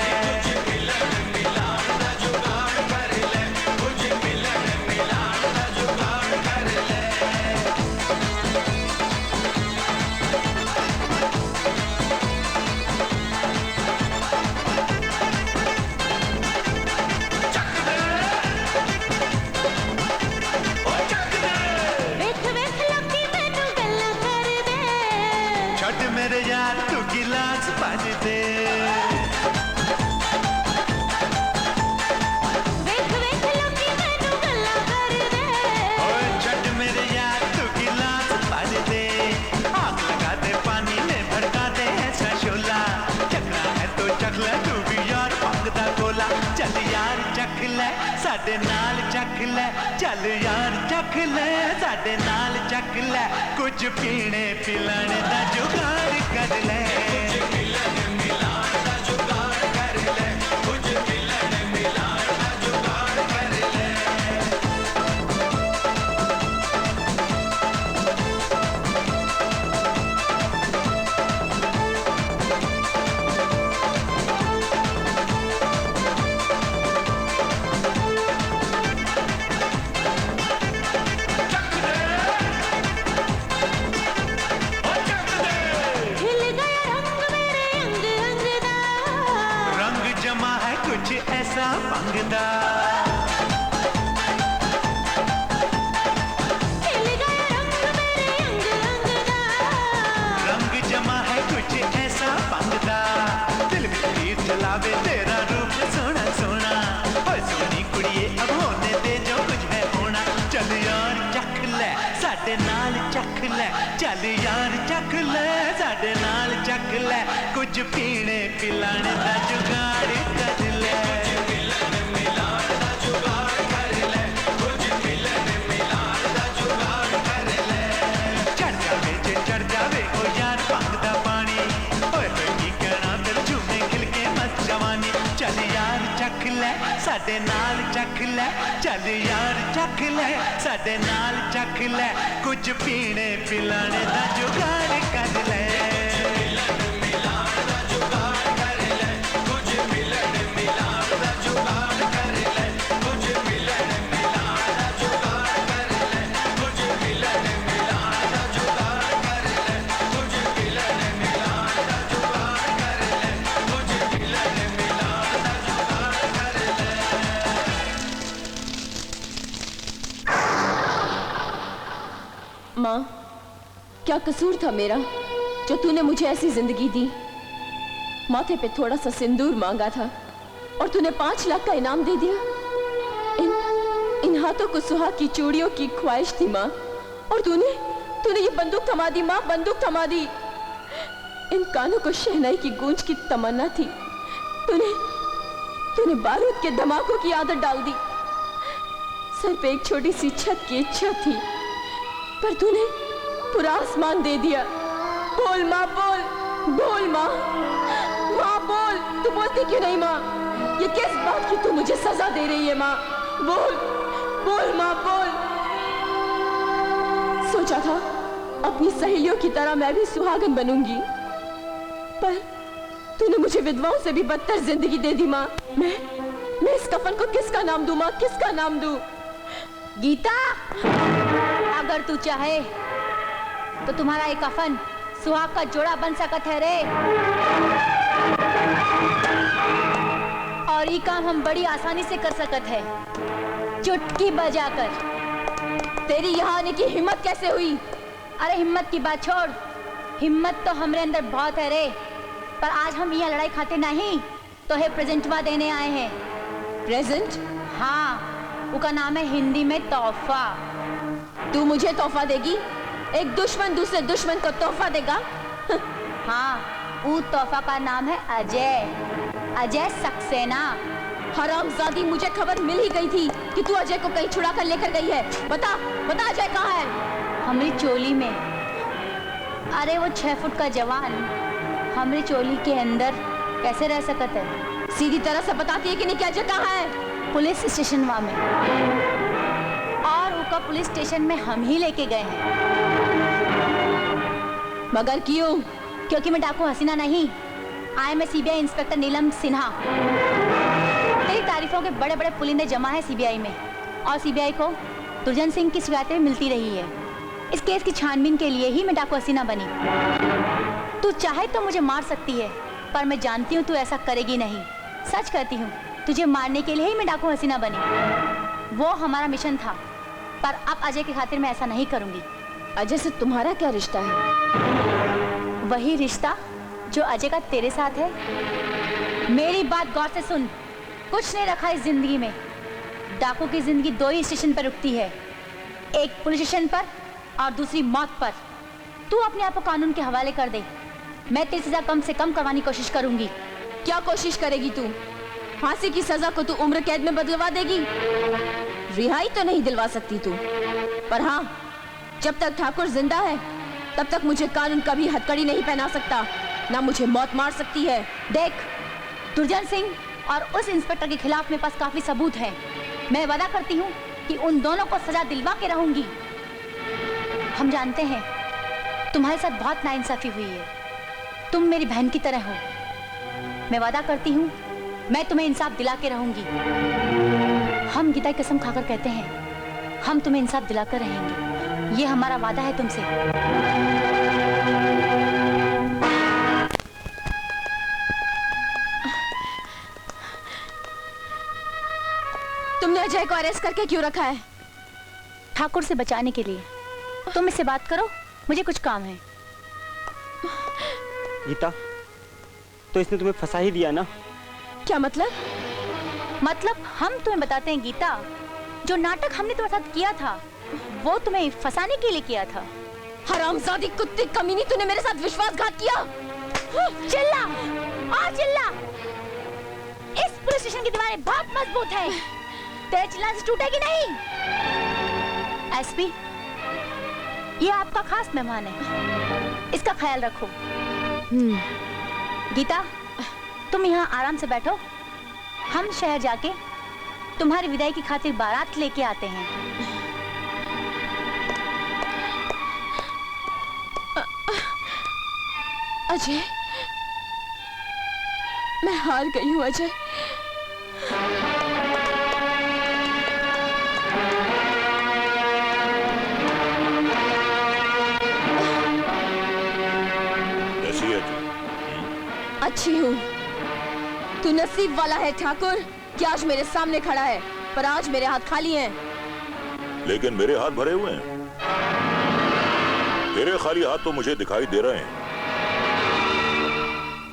कुछ मिलन मिलान दा जुगाड़ कर ले कुछ मिलन मिलान दा जुगाड़ कर ले छड़ मेरे यार तू गिलास भर दे ओए छड़ मेरे यार तू गिलास भर दे आग लगा दे पानी में भड़का दे ऐसा शोला चखना है तो चख ले तू भी यार भंग दा गोला चल यार चख ले साडे नाल चख ले चल यार चख ले साडे नाल चख ले कुछ पीने पिलाने दा जुगाड़ कर ले कुछ मिलन मिलान दा जुगाड़ कर ले कुछ मिलन मिलान दा जुगाड़ कर ले रंग जमा है कुछ ऐसा भंगदा रंग जमा है कुछ ऐसा भंगदा दिल में तीर चलावे तेरा रूप सोना सोना ओए सोनी कुड़िए अब होने दे जो कुछ है होना चल यार चख ले साडे नाल चख ले चल यार चख ले साडे नाल चख ले कुछ पीने पिलाने दा जुगाड़ कर ले कुछ मिलन मिलान दा जुगाड़ कर ले कुछ मिलन मिलान दा जुगाड़ कर ले चढ़ जावे जे चढ़ जावे ओ यार भंग दा पानी ओए होए की कहना फिर झूमे खिल के मत जवानी चल यार चख ले साडे नाल चख ले चल यार चख ले साडे नाल चख ले कुछ पीने पिलाने दा जुगाड़ कर ले माँ, क्या कसूर था मेरा जो तूने मुझे ऐसी जिंदगी दी? माथे पे थोड़ा सा सिंदूर मांगा था और तूने 5 लाख का इनाम दे दिया। इन हाथों को सुहाग की चूड़ियों की ख्वाहिश थी माँ, और तूने ये बंदूक थमा दी माँ, बंदूक थमा दी। इन कानों को शहनाई की गूंज की तमन्ना थी, तूने बारूद के धमाकों की आदत डाल दी। सर पे एक छोटी सी छत की इच्छा थी, पर तूने पूरा आसमान दे दिया। बोल माँ, बोल माँ, माँ बोल, तू बोलती क्यों नहीं माँ? ये किस बात की तू मुझे सजा दे रही है माँ? बोल माँ, बोल। सोचा था अपनी सहेलियों की तरह मैं भी सुहागन बनूंगी, पर तूने मुझे विधवाओं से भी बदतर जिंदगी दे दी माँ। मैं इस कफन को किसका नाम दूं माँ, किसका नाम दूं? गीता, अगर तू चाहे तो तुम्हारा ये कफन सुहाग का जोड़ा बन सकत है रे। और ये काम हम बड़ी आसानी से कर सकत है, चुटकी बजाकर। तेरी यहाँ आने की हिम्मत कैसे हुई? अरे हिम्मत की बात छोड़, हिम्मत तो हमरे अंदर बहुत है रे, पर आज हम यहाँ लड़ाई खाते नहीं तो है प्रेजेंटवा देने आए हैं। प्रेजेंट? हाँ, उसका नाम है हिंदी में तोहफा। तू मुझे तोहफा देगी? एक दुश्मन दूसरे दुश्मन को तोहफा देगा? हाँ, उस तोहफा का नाम है अजय, अजय सक्सेना। हरामजादी, मुझे खबर मिल ही गई थी कि तू अजय को कहीं छुड़ा कर लेकर गई है। बता बता अजय कहाँ है? हमारी चोली में। अरे वो 6 फुट का जवान हमारी चोली के अंदर कैसे रह सकता है? सीधी तरह से बताती है कि नहीं कि अजय कहाँ है? पुलिस स्टेशन में, और उसका पुलिस स्टेशन में हम ही लेके गए हैं। मगर क्यों? क्योंकि मैं डाकू हसीना नहीं, आई एम सीबीआई इंस्पेक्टर नीलम सिन्हा। तेरी तारीफों के बड़े बड़े पुलिंदे जमा है सीबीआई में, और सीबीआई को दुर्जन सिंह की शिकायतें मिलती रही है। इस केस की छानबीन के लिए ही मैं डाकू हसीना बनी। तू चाहे तो मुझे मार सकती है, पर मैं जानती हूँ तू ऐसा करेगी नहीं। सच कहती हूँ, तुझे मारने के लिए ही मैं डाकू हसीना बनी। वो हमारा मिशन था, पर अब अजय की खातिर मैं ऐसा नहीं करूंगी। अजय से तुम्हारा क्या रिश्ता है? वही रिश्ता जो अजय का तेरे साथ है। मेरी बात गौर से सुन, कुछ नहीं रखा इस जिंदगी में। डाकू की जिंदगी 2 ही स्टेशन पर रुकती है, एक पुलिस स्टेशन पर और दूसरी मौत पर। तू अपने आप को कानून के हवाले कर दे, मैं तेरी सजा कम से कम करवाने की कोशिश करूंगी। क्या कोशिश करेगी तू? फांसी की सजा को तू उम्र कैद में बदलवा देगी? रिहाई तो नहीं दिलवा सकती तू, पर हाँ, जब तक ठाकुर जिंदा है तब तक मुझे कानून कभी हथकड़ी नहीं पहना सकता, ना मुझे मौत मार सकती है। देख, दुर्जन सिंह और उस इंस्पेक्टर के खिलाफ मेरे पास काफी सबूत है। मैं वादा करती हूँ कि उन दोनों को सजा दिलवा के रहूंगी। हम जानते हैं तुम्हारे साथ बहुत नाइंसाफी हुई है, तुम मेरी बहन की तरह हो। मैं वादा करती हूँ मैं तुम्हें इंसाफ दिला के रहूंगी। हम गीता की कसम खाकर कहते हैं, हम तुम्हें इंसाफ दिलाकर रहेंगे। ये हमारा वादा है तुमसे। तुमने अजय को अरेस्ट करके क्यों रखा है? ठाकुर से बचाने के लिए। तुम इससे बात करो, मुझे कुछ काम है। गीता, तो इसने तुम्हें फंसा ही दिया ना? क्या मतलब? मतलब हम तुम्हें बताते हैं गीता, जो नाटक हमने तुम्हारे साथ किया था वो तुम्हें फंसाने के लिए किया था। हरामजादी, कुत्ते, कमीनी, तूने मेरे साथ विश्वासघात किया। चिल्ला और चिल्ला। इस पुलिस स्टेशन की दीवारें बहुत मजबूत हैं, तेरे चिल्लाने से टूटेगी नहीं। एसपी, ये आपका खास मेहमान है, इसका ख्याल रखो। गीता, तुम यहाँ आराम से बैठो, हम शहर जाके तुम्हारी विदाई की खातिर बारात लेके आते हैं। अजय, मैं हार गई हूँ अजय। कैसी है तू? अच्छी हूँ। तू नसीब वाला है ठाकुर कि आज मेरे सामने खड़ा है, पर आज मेरे हाथ खाली हैं। लेकिन मेरे हाथ भरे हुए हैं। तेरे खाली हाथ तो मुझे दिखाई दे रहे हैं,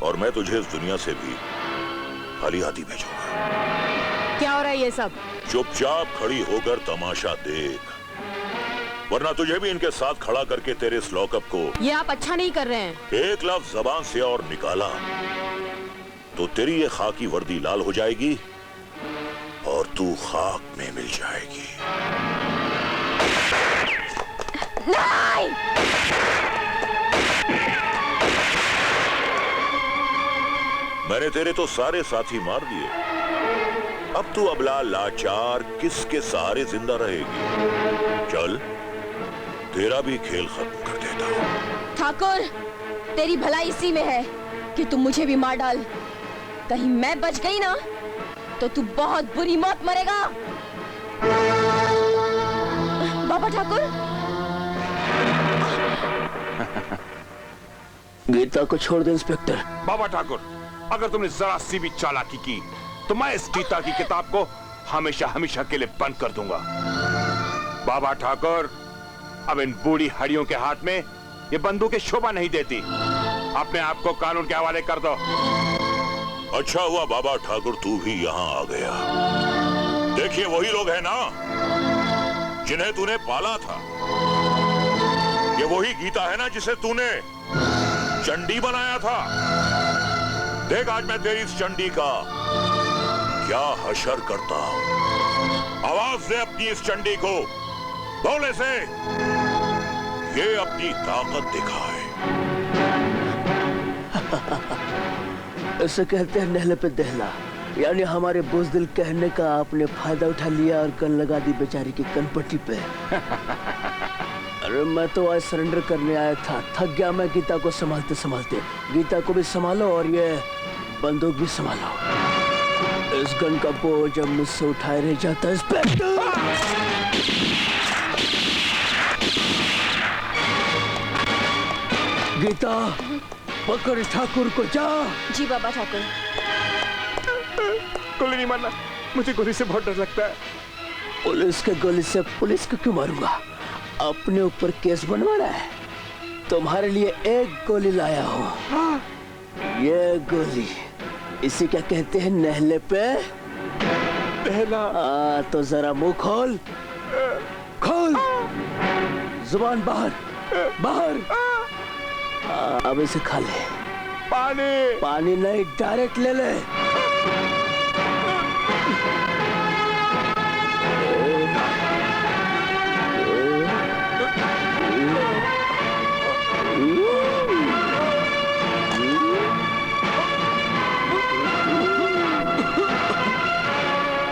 और मैं तुझे इस दुनिया से भी खाली हाथ ही भेजूंगा। क्या हो रहा है ये सब? चुपचाप खड़ी होकर तमाशा देख, वरना तुझे भी इनके साथ खड़ा करके तेरे इस लॉकअप को। ये आप अच्छा नहीं कर रहे हैं। एक लफ्ज जबान से और निकाला तो तेरी ये खाकी वर्दी लाल हो जाएगी और तू खाक में मिल जाएगी। नहीं! मैंने तेरे तो सारे साथी मार दिए, अब तू अबला लाचार किसके सहारे जिंदा रहेगी? चल, तेरा भी खेल खत्म कर देता हूं। ठाकुर, तेरी भलाई इसी में है कि तुम मुझे भी मार डाल। कहीं मैं बच गई ना तो तू बहुत बुरी मौत मरेगा। बाबा ठाकुर। गीता को छोड़ दे इंस्पेक्टर। बाबा ठाकुर, अगर तुमने जरा सी भी चालाकी की तो मैं इस गीता की किताब को हमेशा हमेशा के लिए बंद कर दूंगा। बाबा ठाकुर, अब इन बूढ़ी हड्डियों के हाथ में ये बंदूकें शोभा नहीं देती। अपने आप को कानून के हवाले कर दो। अच्छा हुआ बाबा ठाकुर तू भी यहाँ आ गया। देखिए वही लोग हैं ना जिन्हें तूने पाला था। ये वही गीता है ना जिसे तूने चंडी बनाया था। देख आज मैं तेरी इस चंडी का क्या हशर करता हूं। आवाज दे अपनी इस चंडी को, बोले से ये अपनी ताकत दिखाए। इसे कहते हैं नहले पे दहला, यानी हमारे बुज़दिल कहने का आपने फायदा उठा लिया और गन लगा दी बेचारी की कनपट्टी पे। अरे मैं तो आज सरेंडर करने आया था, थक गया मैं गीता को संभालते संभालते। गीता को भी संभालो और ये बंदूक भी संभालो। इस गन का बोझ जब मुझसे उठाए रह जाता है। इंस्पेक्टर गीता, पकड़ ठाकुर को, जा। जी बाबा ठाकुर। गोली नहीं मारना, मुझे गोली से बहुत डर लगता है। पुलिस के गोली से पुलिस को क्यों मारूंगा? अपने ऊपर केस बनवाना है। तुम्हारे लिए एक गोली लाया हूँ। ये गोली, इसी क्या कहते हैं नहले पे दहला। तो जरा मुंह खोल, खोल, जुबान बाहर, बाहर। अब इसे खा ले। पानी, पानी नहीं, डायरेक्ट ले ले।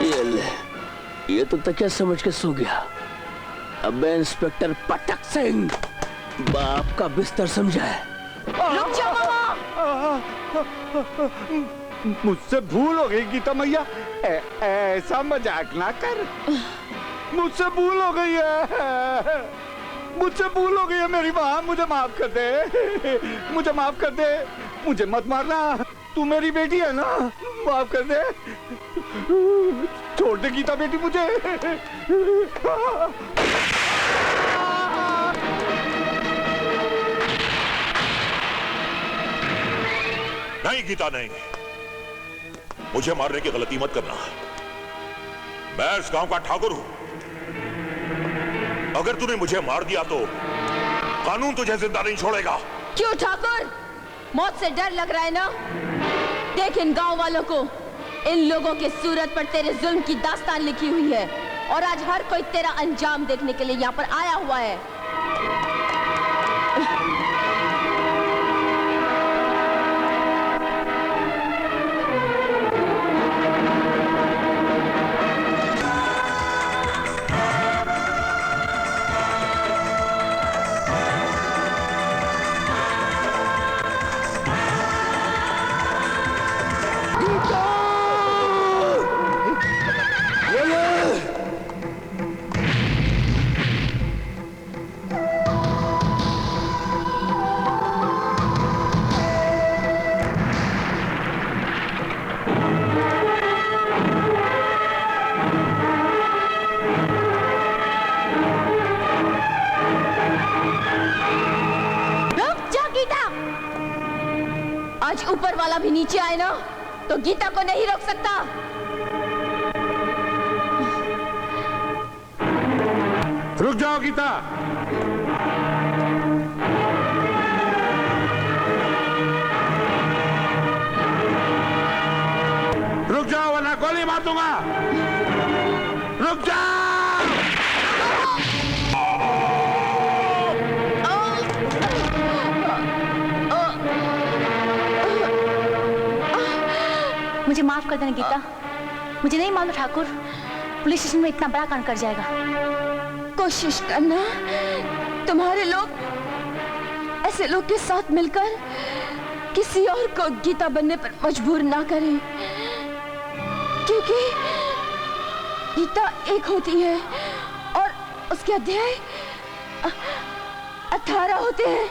ये ले, ये तो तकिया समझ के सो गया। अब मैं इंस्पेक्टर पटक सिंह बाप का बिस्तर समझा है। रुक जाओ मामा। मुझसे भूल हो गई गीता मैया, ऐसा मजाक ना कर। मुझसे भूल हो गई है, मुझसे भूल हो गई है मेरी माँ। मुझे माफ कर दे, मुझे माफ कर दे, मुझे मत मारना। तू मेरी बेटी है ना, माफ कर दे। छोड़ दे गीता बेटी मुझे। नहीं गीता नहीं, मुझे मारने की गलती मत करना। मैं इस गांव का ठाकुर हूं। अगर तूने मुझे मार दिया तो कानून तुझे जिंदा नहीं छोड़ेगा। क्यों ठाकुर, मौत से डर लग रहा है ना? देख इन गांव वालों को, इन लोगों के सूरत पर तेरे जुल्म की दास्तान लिखी हुई है और आज हर कोई तेरा अंजाम देखने के लिए यहाँ पर आया हुआ है। आज ऊपर वाला भी नीचे आए ना तो गीता को नहीं रोक सकता। रुक जाओ गीता। रुक जाओ वरना गोली मार दूंगा। रुक जाओ। मुझे माफ कर देना गीता, मुझे नहीं मालूम ठाकुर पुलिस स्टेशन में इतना बड़ा कांड कर जाएगा। कोशिश करना तुम्हारे लोग ऐसे लोग के साथ मिलकर किसी और को गीता बनने पर मजबूर ना करें, क्योंकि गीता एक होती है और उसके अध्याय 18 होते हैं।